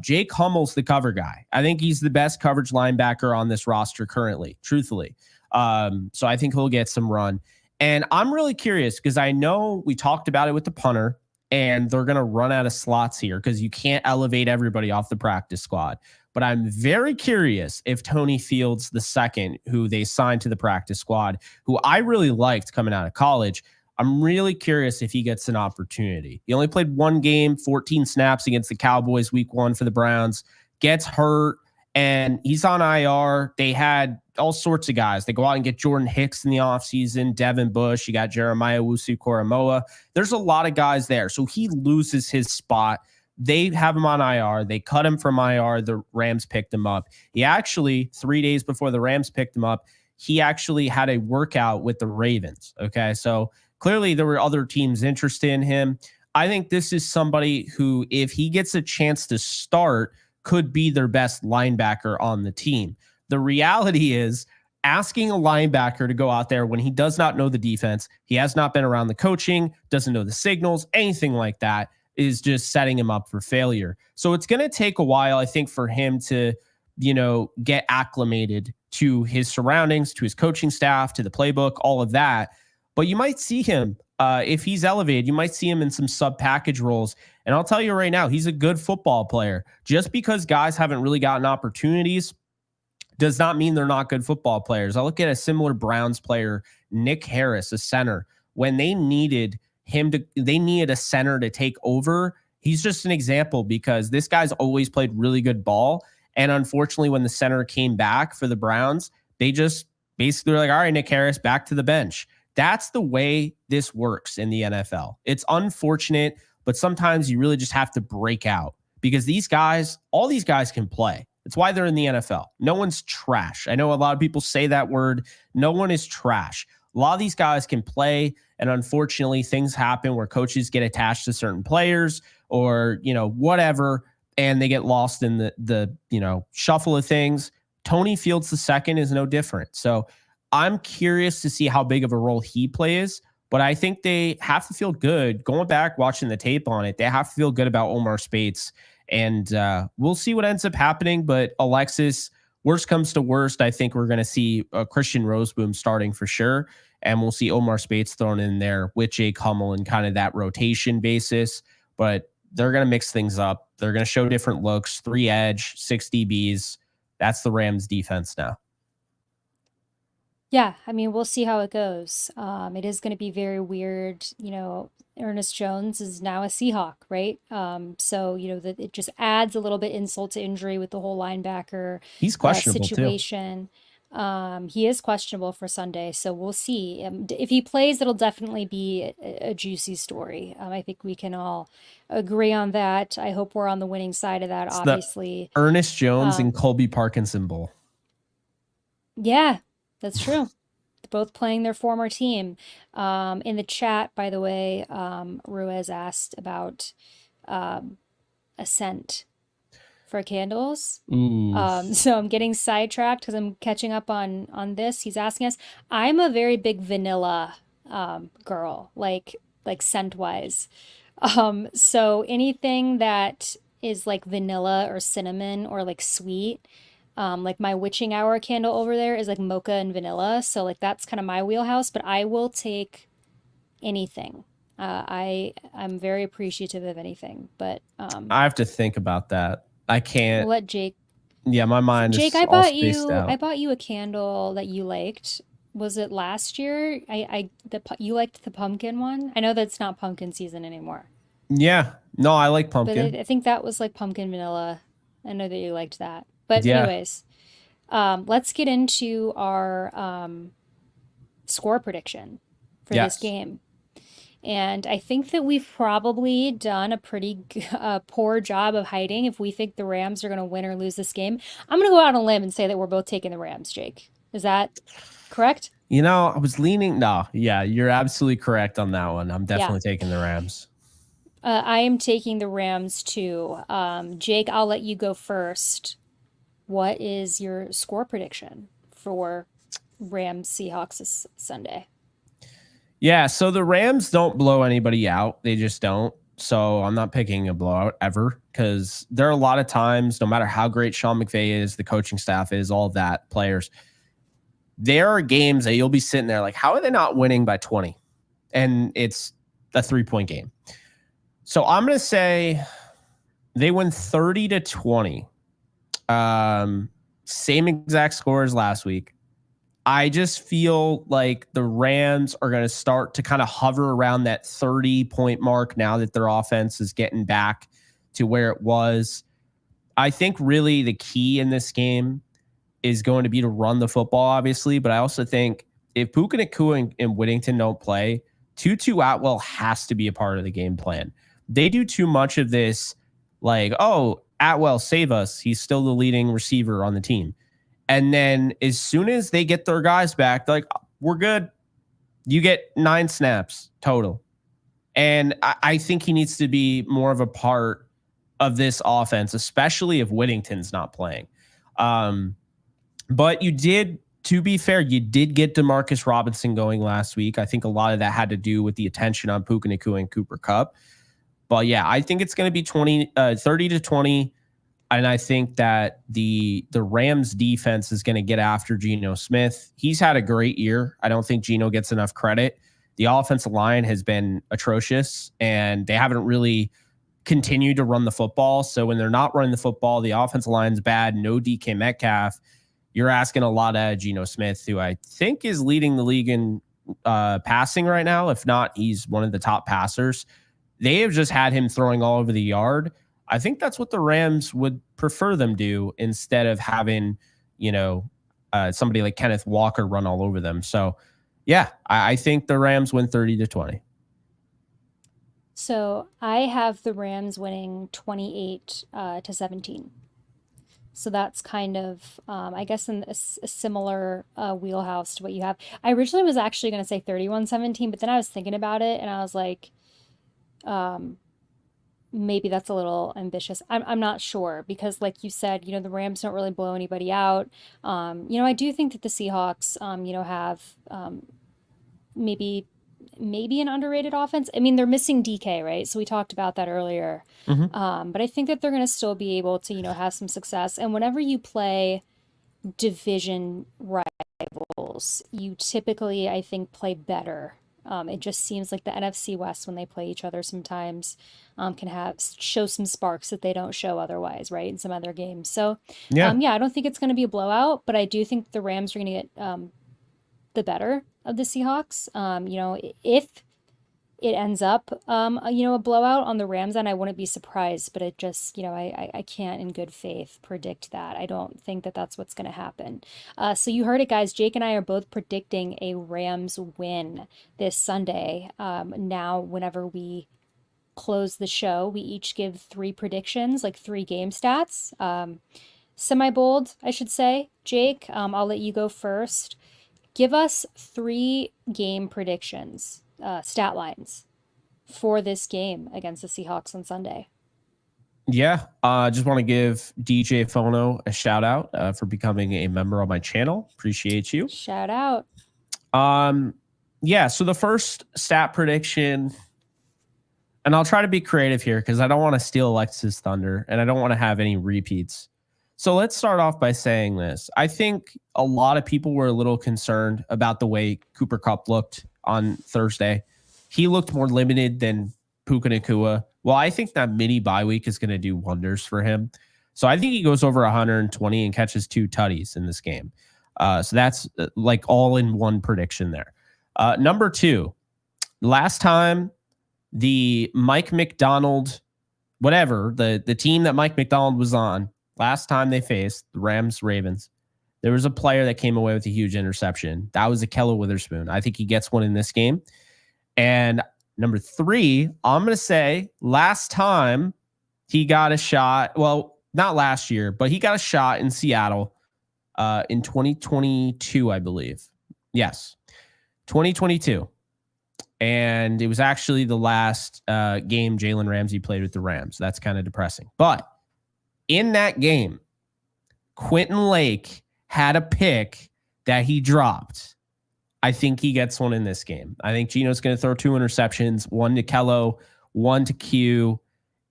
Jake Hummel's the cover guy. I think he's the best coverage linebacker on this roster currently, truthfully. So I think he'll get some run. And I'm really curious because I know we talked about it with the punter, and they're going to run out of slots here because you can't elevate everybody off the practice squad. But I'm very curious if Tony Fields II, who they signed to the practice squad, who I really liked coming out of college, I'm really curious if he gets an opportunity. He only played one game, 14 snaps against the Cowboys week 1 for the Browns, gets hurt, and he's on IR. They had all sorts of guys. They go out and get Jordan Hicks in the offseason, Devin Bush. You got Jeremiah Owusu-Koramoah. There's a lot of guys there. So he loses his spot. They have him on IR. They cut him from IR. The Rams picked him up. He actually, 3 days before the Rams picked him up, he actually had a workout with the Ravens. Okay, so clearly there were other teams interested in him. I think this is somebody who, if he gets a chance to start, could be their best linebacker on the team. The reality is, asking a linebacker to go out there when he does not know the defense, he has not been around the coaching, doesn't know the signals, anything like that, is just setting him up for failure. So it's going to take a while, I think, for him to, get acclimated to his surroundings, to his coaching staff, to the playbook, all of that. But you might see him, if he's elevated, you might see him in some sub-package roles. And I'll tell you right now, he's a good football player. Just because guys haven't really gotten opportunities does not mean they're not good football players. I look at a similar Browns player, Nick Harris, a center. When they needed they needed a center to take over. He's just an example because this guy's always played really good ball. And unfortunately, when the center came back for the Browns, they just basically were like, all right, Nick Harris, back to the bench. That's the way this works in the NFL. It's unfortunate, but sometimes you really just have to break out because all these guys can play. It's why they're in the NFL. No one's trash. I know a lot of people say that word. No one is trash. A lot of these guys can play, and unfortunately, things happen where coaches get attached to certain players or, whatever, and they get lost in the shuffle of things. Tony Fields II is no different. So I'm curious to see how big of a role he plays, but I think they have to feel good. Going back, watching the tape on it, they have to feel good about Omar Speights, and we'll see what ends up happening. But Alexis, worst comes to worst, I think we're going to see Christian Roseboom starting for sure, and we'll see Omar Speights thrown in there with Jake Hummel and kind of that rotation basis. But they're going to mix things up. They're going to show different looks, 3 edge, 6 DBs. That's the Rams defense now. Yeah, I mean, we'll see how it goes. It is going to be very weird. Ernest Jones is now a Seahawk, right? So, that it just adds a little bit insult to injury with the whole linebacker He's questionable situation. He is questionable for Sunday, so we'll see. If he plays, it'll definitely be a juicy story. I think we can all agree on that. I hope we're on the winning side of that, It's obviously. the Ernest Jones and Colby Parkinson Bowl. Yeah, that's true. Both playing their former team. In the chat, by the way, Ruiz asked about a scent for candles. So I'm getting sidetracked because I'm catching up on this. He's asking us. I'm a very big vanilla girl, like scent wise. So anything that is like vanilla or cinnamon or like sweet. Like my witching hour candle over there is like mocha and vanilla. So like that's kind of my wheelhouse, but I will take anything. I'm very appreciative of anything, but I have to think about that. I can't. We'll let Jake. Yeah, my mind Jake, is I all bought spaced out. I bought you a candle that you liked. Was it last year? You liked the pumpkin one. I know that's not pumpkin season anymore. Yeah, no, I like But pumpkin. I think that was like pumpkin vanilla. I know that you liked that. But Yeah. anyways, let's get into our score prediction for this game. And I think that we've probably done a pretty poor job of hiding if we think the Rams are going to win or lose this game. I'm going to go out on a limb and say that we're both taking the Rams, Jake. Is that correct? I was leaning. No, yeah, you're absolutely correct on that one. I'm definitely taking the Rams. I am taking the Rams too. Jake, I'll let you go first. What is your score prediction for Rams Seahawks this Sunday? Yeah, so the Rams don't blow anybody out. They just don't. So I'm not picking a blowout ever, because there are a lot of times, no matter how great Sean McVay is, the coaching staff is, all of that, players, there are games that you'll be sitting there like, how are they not winning by 20? And it's a 3-point game. So I'm going to say they win 30-20. Same exact score as last week. I just feel like the Rams are going to start to kind of hover around that 30-point mark now that their offense is getting back to where it was. I think really the key in this game is going to be to run the football, obviously, but I also think if Puka Nacua and Whittington don't play, Tutu Atwell has to be a part of the game plan. They do too much of this, like, oh, Atwell, save us. He's still the leading receiver on the team. And then as soon as they get their guys back, they're like, we're good. You get 9 snaps total. And I think he needs to be more of a part of this offense, especially if Whittington's not playing. But you did, to be fair, you did get Demarcus Robinson going last week. I think a lot of that had to do with the attention on Puka Nacua and Cooper Kupp. But yeah, I think it's going to be 30-20. And I think that the Rams defense is going to get after Geno Smith. He's had a great year. I don't think Geno gets enough credit. The offensive line has been atrocious, and they haven't really continued to run the football. So when they're not running the football, the offensive line's bad, no DK Metcalf. You're asking a lot of Geno Smith, who I think is leading the league in passing right now. If not, he's one of the top passers. They have just had him throwing all over the yard. I think that's what the Rams would prefer them do, instead of having, somebody like Kenneth Walker run all over them. So, yeah, I think the Rams win 30-20. So I have the Rams winning 28-17. So that's kind of, I guess, in a similar wheelhouse to what you have. I originally was actually going to say 31-17, but then I was thinking about it and I was like, maybe that's a little ambitious. I'm not sure, because like you said, the Rams don't really blow anybody out. I do think that the Seahawks, have maybe an underrated offense. I mean, they're missing DK, right? So we talked about that earlier. But I think that they're going to still be able to, have some success. And whenever you play division rivals, you typically, I think, play better. It just seems like the NFC West, when they play each other sometimes, can show some sparks that they don't show otherwise, right, in some other games. So, Yeah. I don't think it's going to be a blowout, but I do think the Rams are going to get the better of the Seahawks. If it ends up, a blowout on the Rams end, I wouldn't be surprised, but it just, I can't in good faith predict that. I don't think that that's what's going to happen. So you heard it, guys. Jake and I are both predicting a Rams win this Sunday. Now, whenever we close the show, we each give 3 predictions, like 3 game stats. Semi-bold, I should say. Jake, I'll let you go first. Give us 3 game predictions, stat lines, for this game against the Seahawks on Sunday. Yeah, just want to give DJ Fono a shout out for becoming a member on my channel. Appreciate you. Shout out. Yeah, so the first stat prediction, and I'll try to be creative here because I don't want to steal Alexis' thunder and I don't want to have any repeats. So let's start off by saying this. I think a lot of people were a little concerned about the way Cooper Kupp looked on Thursday. He looked more limited than Puka Nacua. Well, I think that mini bye week is going to do wonders for him. So I think he goes over 120 and catches 2 tutties in this game. So that's like all in one prediction there. Number 2, last time the Mike McDonald, whatever, the team that Mike McDonald was on, last time they faced the Ravens, there was a player that came away with a huge interception. That was Ahkello Witherspoon. I think he gets one in this game. And number 3, I'm going to say last time he got a shot, well, not last year, but he got a shot in Seattle in 2022, I believe. Yes, 2022. And it was actually the last game Jalen Ramsey played with the Rams. That's kind of depressing. But in that game, Quentin Lake had a pick that he dropped. I think he gets one in this game. I think Geno's going to throw 2 interceptions, one to Kello, one to Q,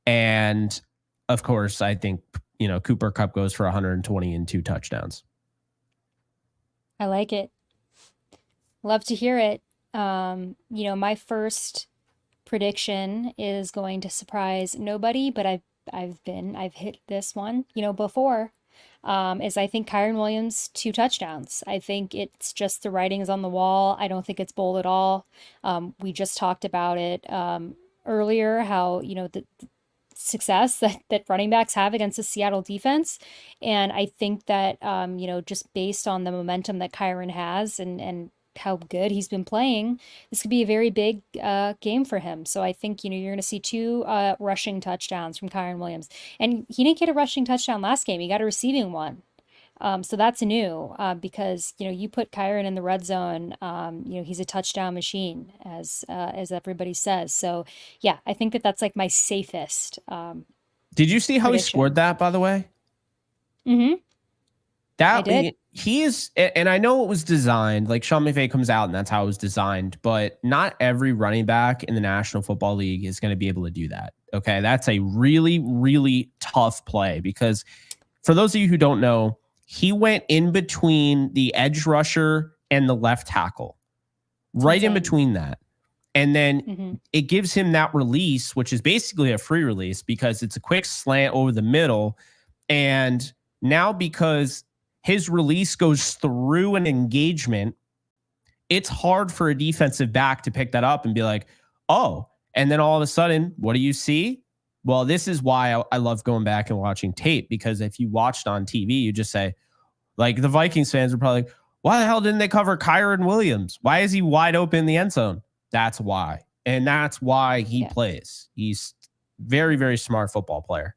and of course, I think, Cooper Kupp goes for 120 and 2 touchdowns. I like it. Love to hear it. My first prediction is going to surprise nobody, but I've hit this one, before. Is I think Kyren Williams 2 touchdowns. I think it's just the writing is on the wall. I don't think it's bold at all. We just talked about it earlier, how the success that running backs have against the Seattle defense. And I think that, just based on the momentum that Kyren has and how good he's been playing, this could be a very big game for him. So I think, you're going to see 2 rushing touchdowns from Kyren Williams. And he didn't get a rushing touchdown last game. He got a receiving one. So that's new because, you put Kyren in the red zone, he's a touchdown machine, as everybody says. So, yeah, I think that's like my safest Did you see how he prediction. scored that, by the way? Mm-hmm. I That did. he is, and I know it was designed, like Sean McVay comes out and that's how it was designed, but not every running back in the National Football League is going to be able to do that. Okay. That's a really, really tough play because for those of you who don't know, he went in between the edge rusher and the left tackle, right in between that. And then it gives him that release, which is basically a free release because it's a quick slant over the middle. And now because his release goes through an engagement, it's hard for a defensive back to pick that up and be like, oh, and then all of a sudden, what do you see? Well, this is why I love going back and watching tape, because if you watched on TV, you just say, like the Vikings fans are probably like, why the hell didn't they cover Kyren Williams? Why is he wide open in the end zone? That's why. And that's why he plays. He's very, very smart football player.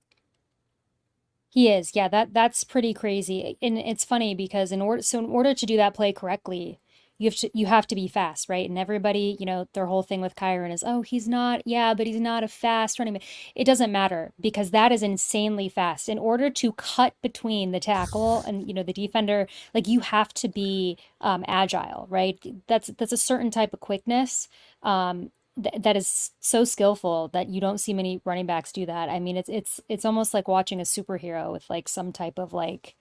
He is. Yeah, that's pretty crazy. And it's funny because in order to do that play correctly, you have to be fast, right? And everybody, their whole thing with Kyren is, oh, he's not, but he's not a fast running back. It doesn't matter because that is insanely fast. In order to cut between the tackle and the defender, like you have to be agile, right? That's a certain type of quickness. That is so skillful that you don't see many running backs do that. I mean, it's almost like watching a superhero with like some type of like,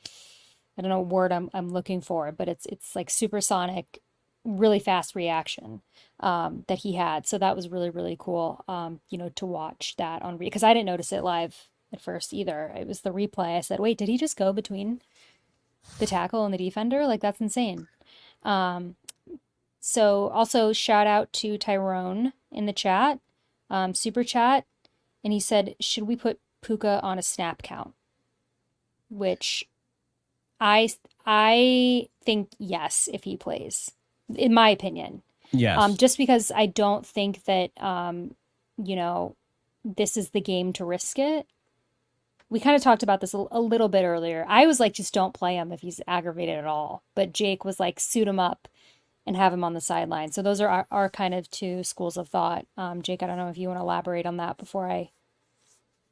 I don't know what word I'm looking for, but it's like supersonic, really fast reaction that he had. So that was really, really cool, to watch that on because I didn't notice it live at first either. It was the replay. I said, wait, did he just go between the tackle and the defender? Like that's insane. So also shout out to Tyrone in the chat, super chat, and he said, should we put Puka on a snap count? Which I think yes, if he plays, in my opinion. Yes. Just because I don't think that this is the game to risk it. We kind of talked about this a little bit earlier. I was like, just don't play him if he's aggravated at all. But Jake was like, suit him up and have him on the sideline. So those are our kind of 2 schools of thought. Jake, I don't know if you want to elaborate on that before I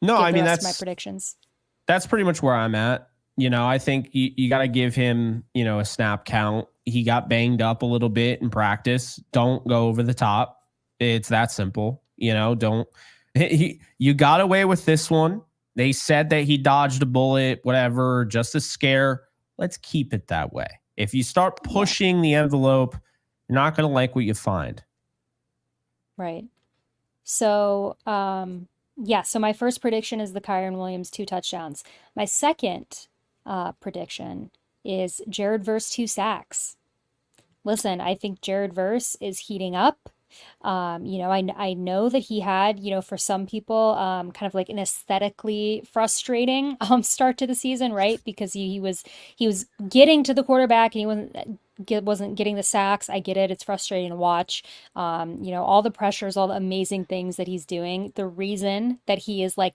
that's my predictions. That's pretty much where I'm at. I think you got to give him, a snap count. He got banged up a little bit in practice. Don't go over the top. It's that simple. You got away with this one. They said that he dodged a bullet, whatever, just a scare. Let's keep it that way. If you start pushing the envelope, you're not going to like what you find. Right. So, so my first prediction is the Kyren Williams 2 touchdowns. My second prediction is Jared Verse 2 sacks. Listen, I think Jared Verse is heating up. I know that he had, for some people, kind of like an aesthetically frustrating start to the season, right? Because he was getting to the quarterback and he wasn't getting the sacks. I get it; it's frustrating to watch. All the pressures, all the amazing things that he's doing. The reason that he is like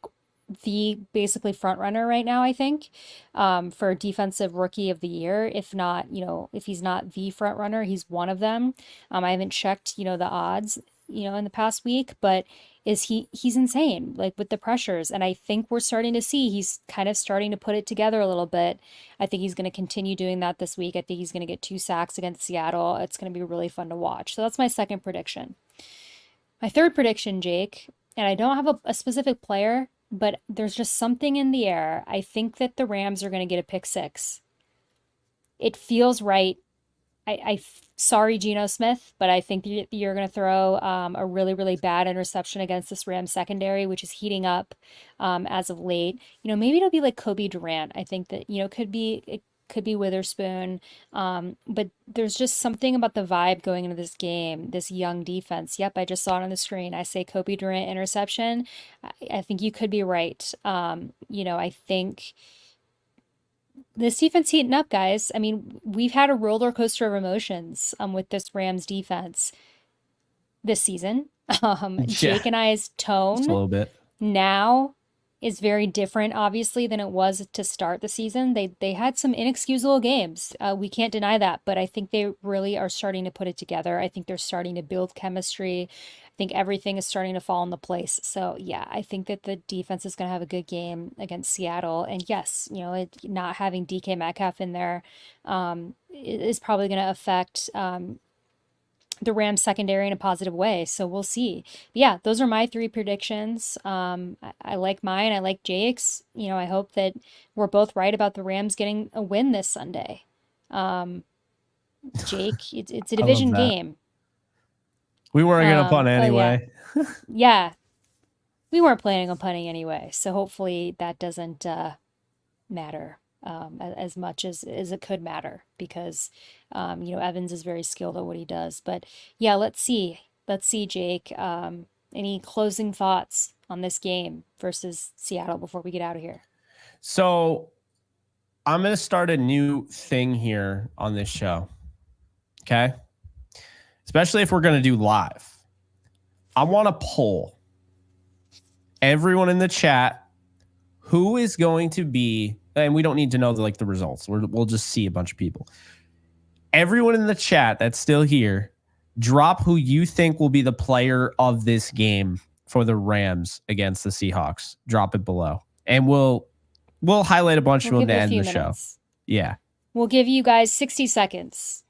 the basically front runner right now, I think, for defensive rookie of the year. If not, if he's not the front runner, he's one of them. I haven't checked, the odds, in the past week, but he's insane, like with the pressures. And I think we're starting to see, he's kind of starting to put it together a little bit. I think he's going to continue doing that this week. I think he's going to get 2 sacks against Seattle. It's going to be really fun to watch. So that's my second prediction. My third prediction, Jake, and I don't have a specific player, but there's just something in the air. I think that the Rams are going to get a pick six. It feels right. Sorry, Geno Smith, but I think you're going to throw a really, really bad interception against this Rams secondary, which is heating up as of late. Maybe it'll be like Kobe Durant. I think that, it could be Witherspoon. But there's just something about the vibe going into this game, this young defense. Yep, I just saw it on the screen. I say Kobe Durant interception. I think you could be right. I think this defense heating up, guys. I mean, we've had a roller coaster of emotions with this Rams defense this season. Jake and I's tone just a little bit now is very different, obviously, than it was to start the season. They had some inexcusable games. We can't deny that, but I think they really are starting to put it together. I think they're starting to build chemistry. I think everything is starting to fall into place. So yeah, I think that the defense is going to have a good game against Seattle. And yes, not having DK Metcalf in there is probably going to affect the Rams secondary in a positive way. So we'll see. But yeah, those are my three predictions. I like mine. I like Jake's. I hope that we're both right about the Rams getting a win this Sunday. Jake, it's a division game. We weren't going to punt anyway. Oh, yeah. We weren't planning on punting anyway. So hopefully that doesn't matter as much as it could matter, because Evans is very skilled at what he does. But yeah, let's see, Jake, any closing thoughts on this game versus Seattle before we get out of here? So I'm going to start a new thing here on this show. Okay. Especially if we're going to do live. I want to poll everyone in the chat who is going to be, and we don't need to know the results. We'll just see a bunch of people. Everyone in the chat that's still here, drop who you think will be the player of this game for the Rams against the Seahawks. Drop it below, and we'll highlight a bunch of them to end the show. Yeah, we'll give you guys 60 seconds.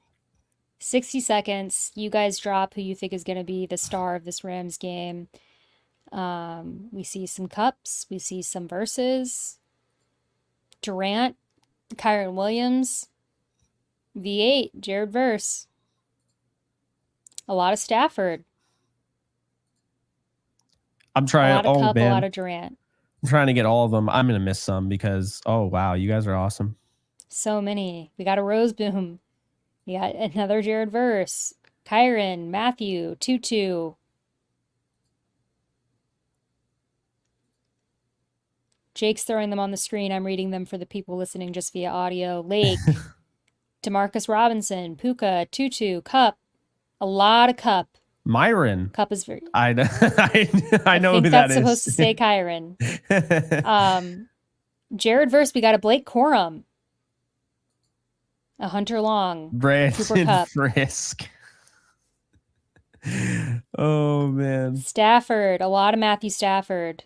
60 seconds. You guys drop who you think is going to be the star of this Rams game. We see some cups. We see some verses. Durant, Kyron Williams, V8, Jared Verse. A lot of Stafford. I'm trying. A lot of Cup, a lot of Durant. I'm trying to get all of them. I'm going to miss some because, oh, wow, you guys are awesome. So many. We got a Rose Boom. We got another Jared Verse. Kyron, Matthew, Tutu. Jake's throwing them on the screen. I'm reading them for the people listening just via audio. Lake, Demarcus Robinson, Puka, Tutu, Cup. A lot of Cup. Myron. Cup is very... I know who that is. That's supposed to say Kyron. Jared Verse, we got a Blake Corum. A Hunter Long. Brandon Frisk. Oh, man. Stafford. A lot of Matthew Stafford.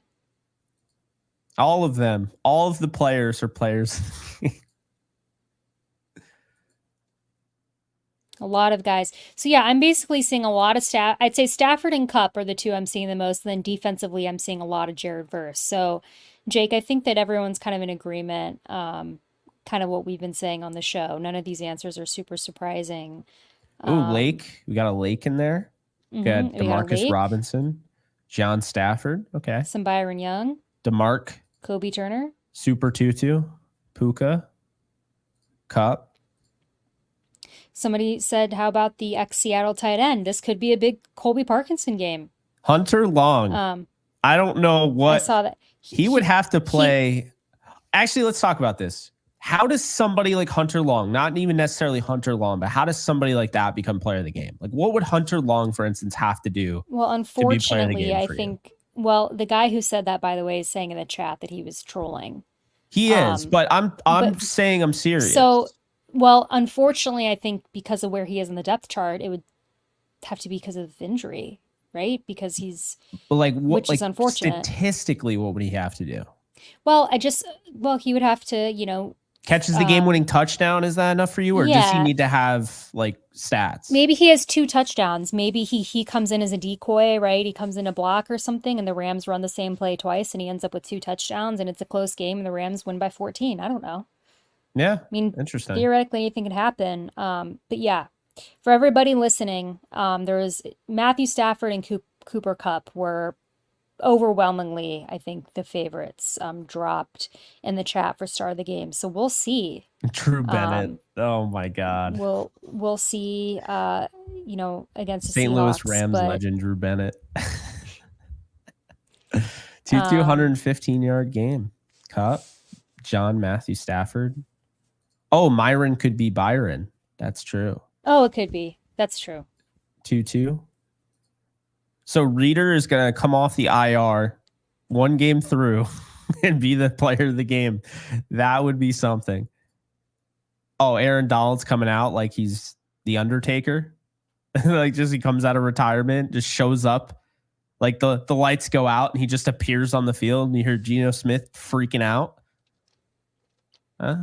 All of them. All of the players are players. A lot of guys. So yeah, I'm basically seeing a lot of I'd say Stafford and Cup are the two I'm seeing the most. And then defensively, I'm seeing a lot of Jared Verse. So Jake, I think that everyone's kind of in agreement. Kind of what we've been saying on the show. None of these answers are super surprising. Lake. We got a Lake in there. We got Demarcus Robinson. John Stafford. Okay. Some Byron Young. DeMarc. Kobe Turner. Super Tutu. Puka. Cup. Somebody said, how about the ex-Seattle tight end? This could be a big Colby Parkinson game. Hunter Long. I don't know what. I saw that. He would have to play. Actually, let's talk about this. How does somebody like Hunter Long, not even necessarily Hunter Long, but how does somebody like that become player of the game? Like, what would Hunter Long, for instance, have to do? Well, unfortunately, I think, well, the guy who said that, by the way, is saying in the chat that he was trolling. He is, but I'm saying I'm serious. So, well, unfortunately, I think because of where he is in the depth chart, it would have to be because of injury, right? Because he's, but like, what, which is unfortunate. Statistically, what would he have to do? Well, he would have to, Catches the game-winning touchdown. Is that enough for you, or does he need to have like stats? Maybe he has 2 touchdowns. Maybe he comes in as a decoy, right? He comes in a block or something, and the Rams run the same play twice, and he ends up with 2 touchdowns, and it's a close game, and the Rams win by 14. I don't know. Yeah, I mean, interesting. Theoretically, anything could happen. But yeah, for everybody listening, there was Matthew Stafford and Cooper Kupp were overwhelmingly, I think, the favorites, dropped in the chat for start of the game. So we'll see. Drew Bennett. Oh my God. We'll see. Against the St. Seahawks, Louis Rams legend Drew Bennett. 215-yard game. Kupp, John Matthew Stafford. Oh, Myron could be Byron. That's true. Oh, it could be. That's true. 2-2. So Reader is going to come off the IR 1 game through and be the player of the game. That would be something. Oh, Aaron Donald's coming out like he's the Undertaker. Like just he comes out of retirement, just shows up. Like the lights go out and he just appears on the field and you hear Geno Smith freaking out.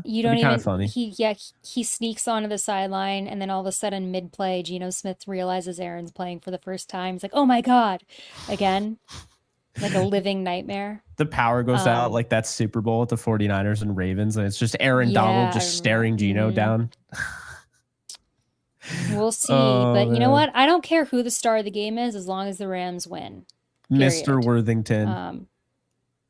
You don't even. Kind of funny. He sneaks onto the sideline, and then all of a sudden, mid play, Geno Smith realizes Aaron's playing for the first time. He's like, "Oh my God!" Again, like a living nightmare. The power goes out like that Super Bowl with the 49ers and Ravens, and it's just Aaron Donald just staring Geno down. We'll see, but you know what? I don't care who the star of the game is as long as the Rams win. Period. Mr. Worthington.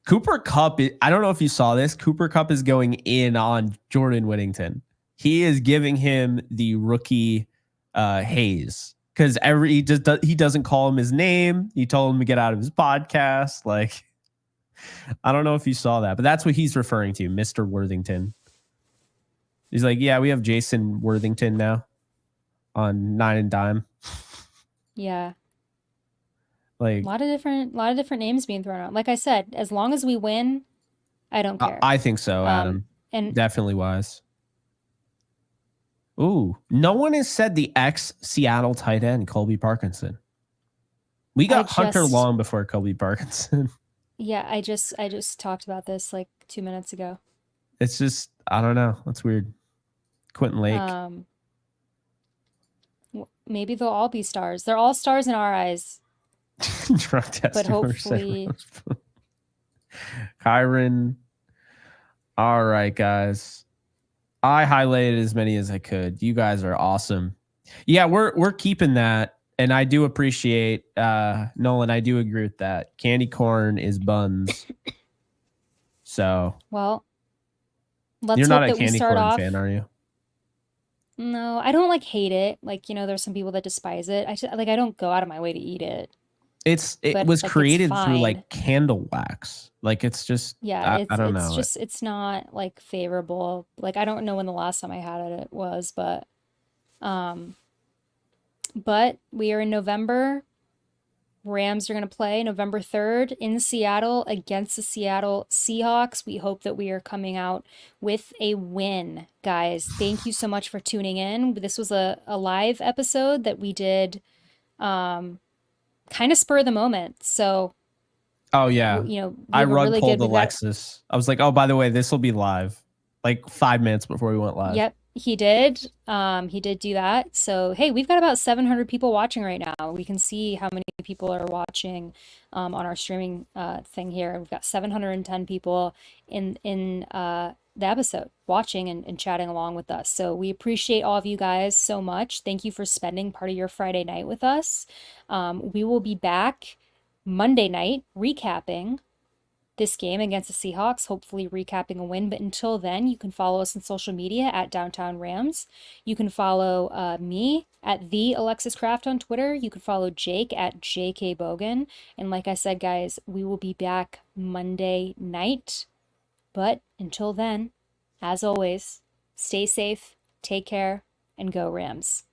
Cooper Kupp, I don't know if you saw this. Cooper Kupp is going in on Jordan Whittington. He is giving him the rookie haze because he doesn't call him his name. He told him to get out of his podcast. Like, I don't know if you saw that, but that's what he's referring to, Mr. Worthington. He's like, yeah, we have Jason Worthington now on 9 and Dime. Yeah. Like a lot of different names being thrown out. Like I said, as long as we win, I don't care. I think so, Adam. And definitely wise. Ooh, no one has said the ex-Seattle tight end, Colby Parkinson. We got Hunter Long before Colby Parkinson. Yeah, I just talked about this like 2 minutes ago. It's just, I don't know. That's weird. Quentin Lake. Maybe they'll all be stars. They're all stars in our eyes. Drug test, but hopefully Kyron. All right, guys. I highlighted as many as I could. You guys are awesome. Yeah, we're keeping that, and I do appreciate Nolan. I do agree with that. Candy corn is buns. So well, let's you're hope not a that candy corn fan, are you? No, I don't like hate it. Like, there's some people that despise it. I don't go out of my way to eat it. It was created through like candle wax. Like it's just I don't know. It's not like favorable. Like I don't know when the last time I had it was, but we are in November. Rams are going to play November 3rd in Seattle against the Seattle Seahawks. We hope that we are coming out with a win, guys. Thank you so much for tuning in. This was a live episode that we did kind of spur of the moment. So, oh yeah, I rug pulled Alexis. I was like, oh, by the way, this will be live, like 5 minutes before we went live. Yep, he did. He did do that. So hey, we've got about 700 people watching right now. We can see how many people are watching on our streaming thing here. We've got 710 people in the episode watching and chatting along with us. So we appreciate all of you guys so much. Thank you for spending part of your Friday night with us. We will be back Monday night recapping this game against the Seahawks, hopefully recapping a win. But until then, you can follow us on social media at Downtown Rams. You can follow me at the Alexis Craft on Twitter. You can follow Jake at JKBogan. And like I said, guys, we will be back Monday night. But until then, as always, stay safe, take care, and go Rams.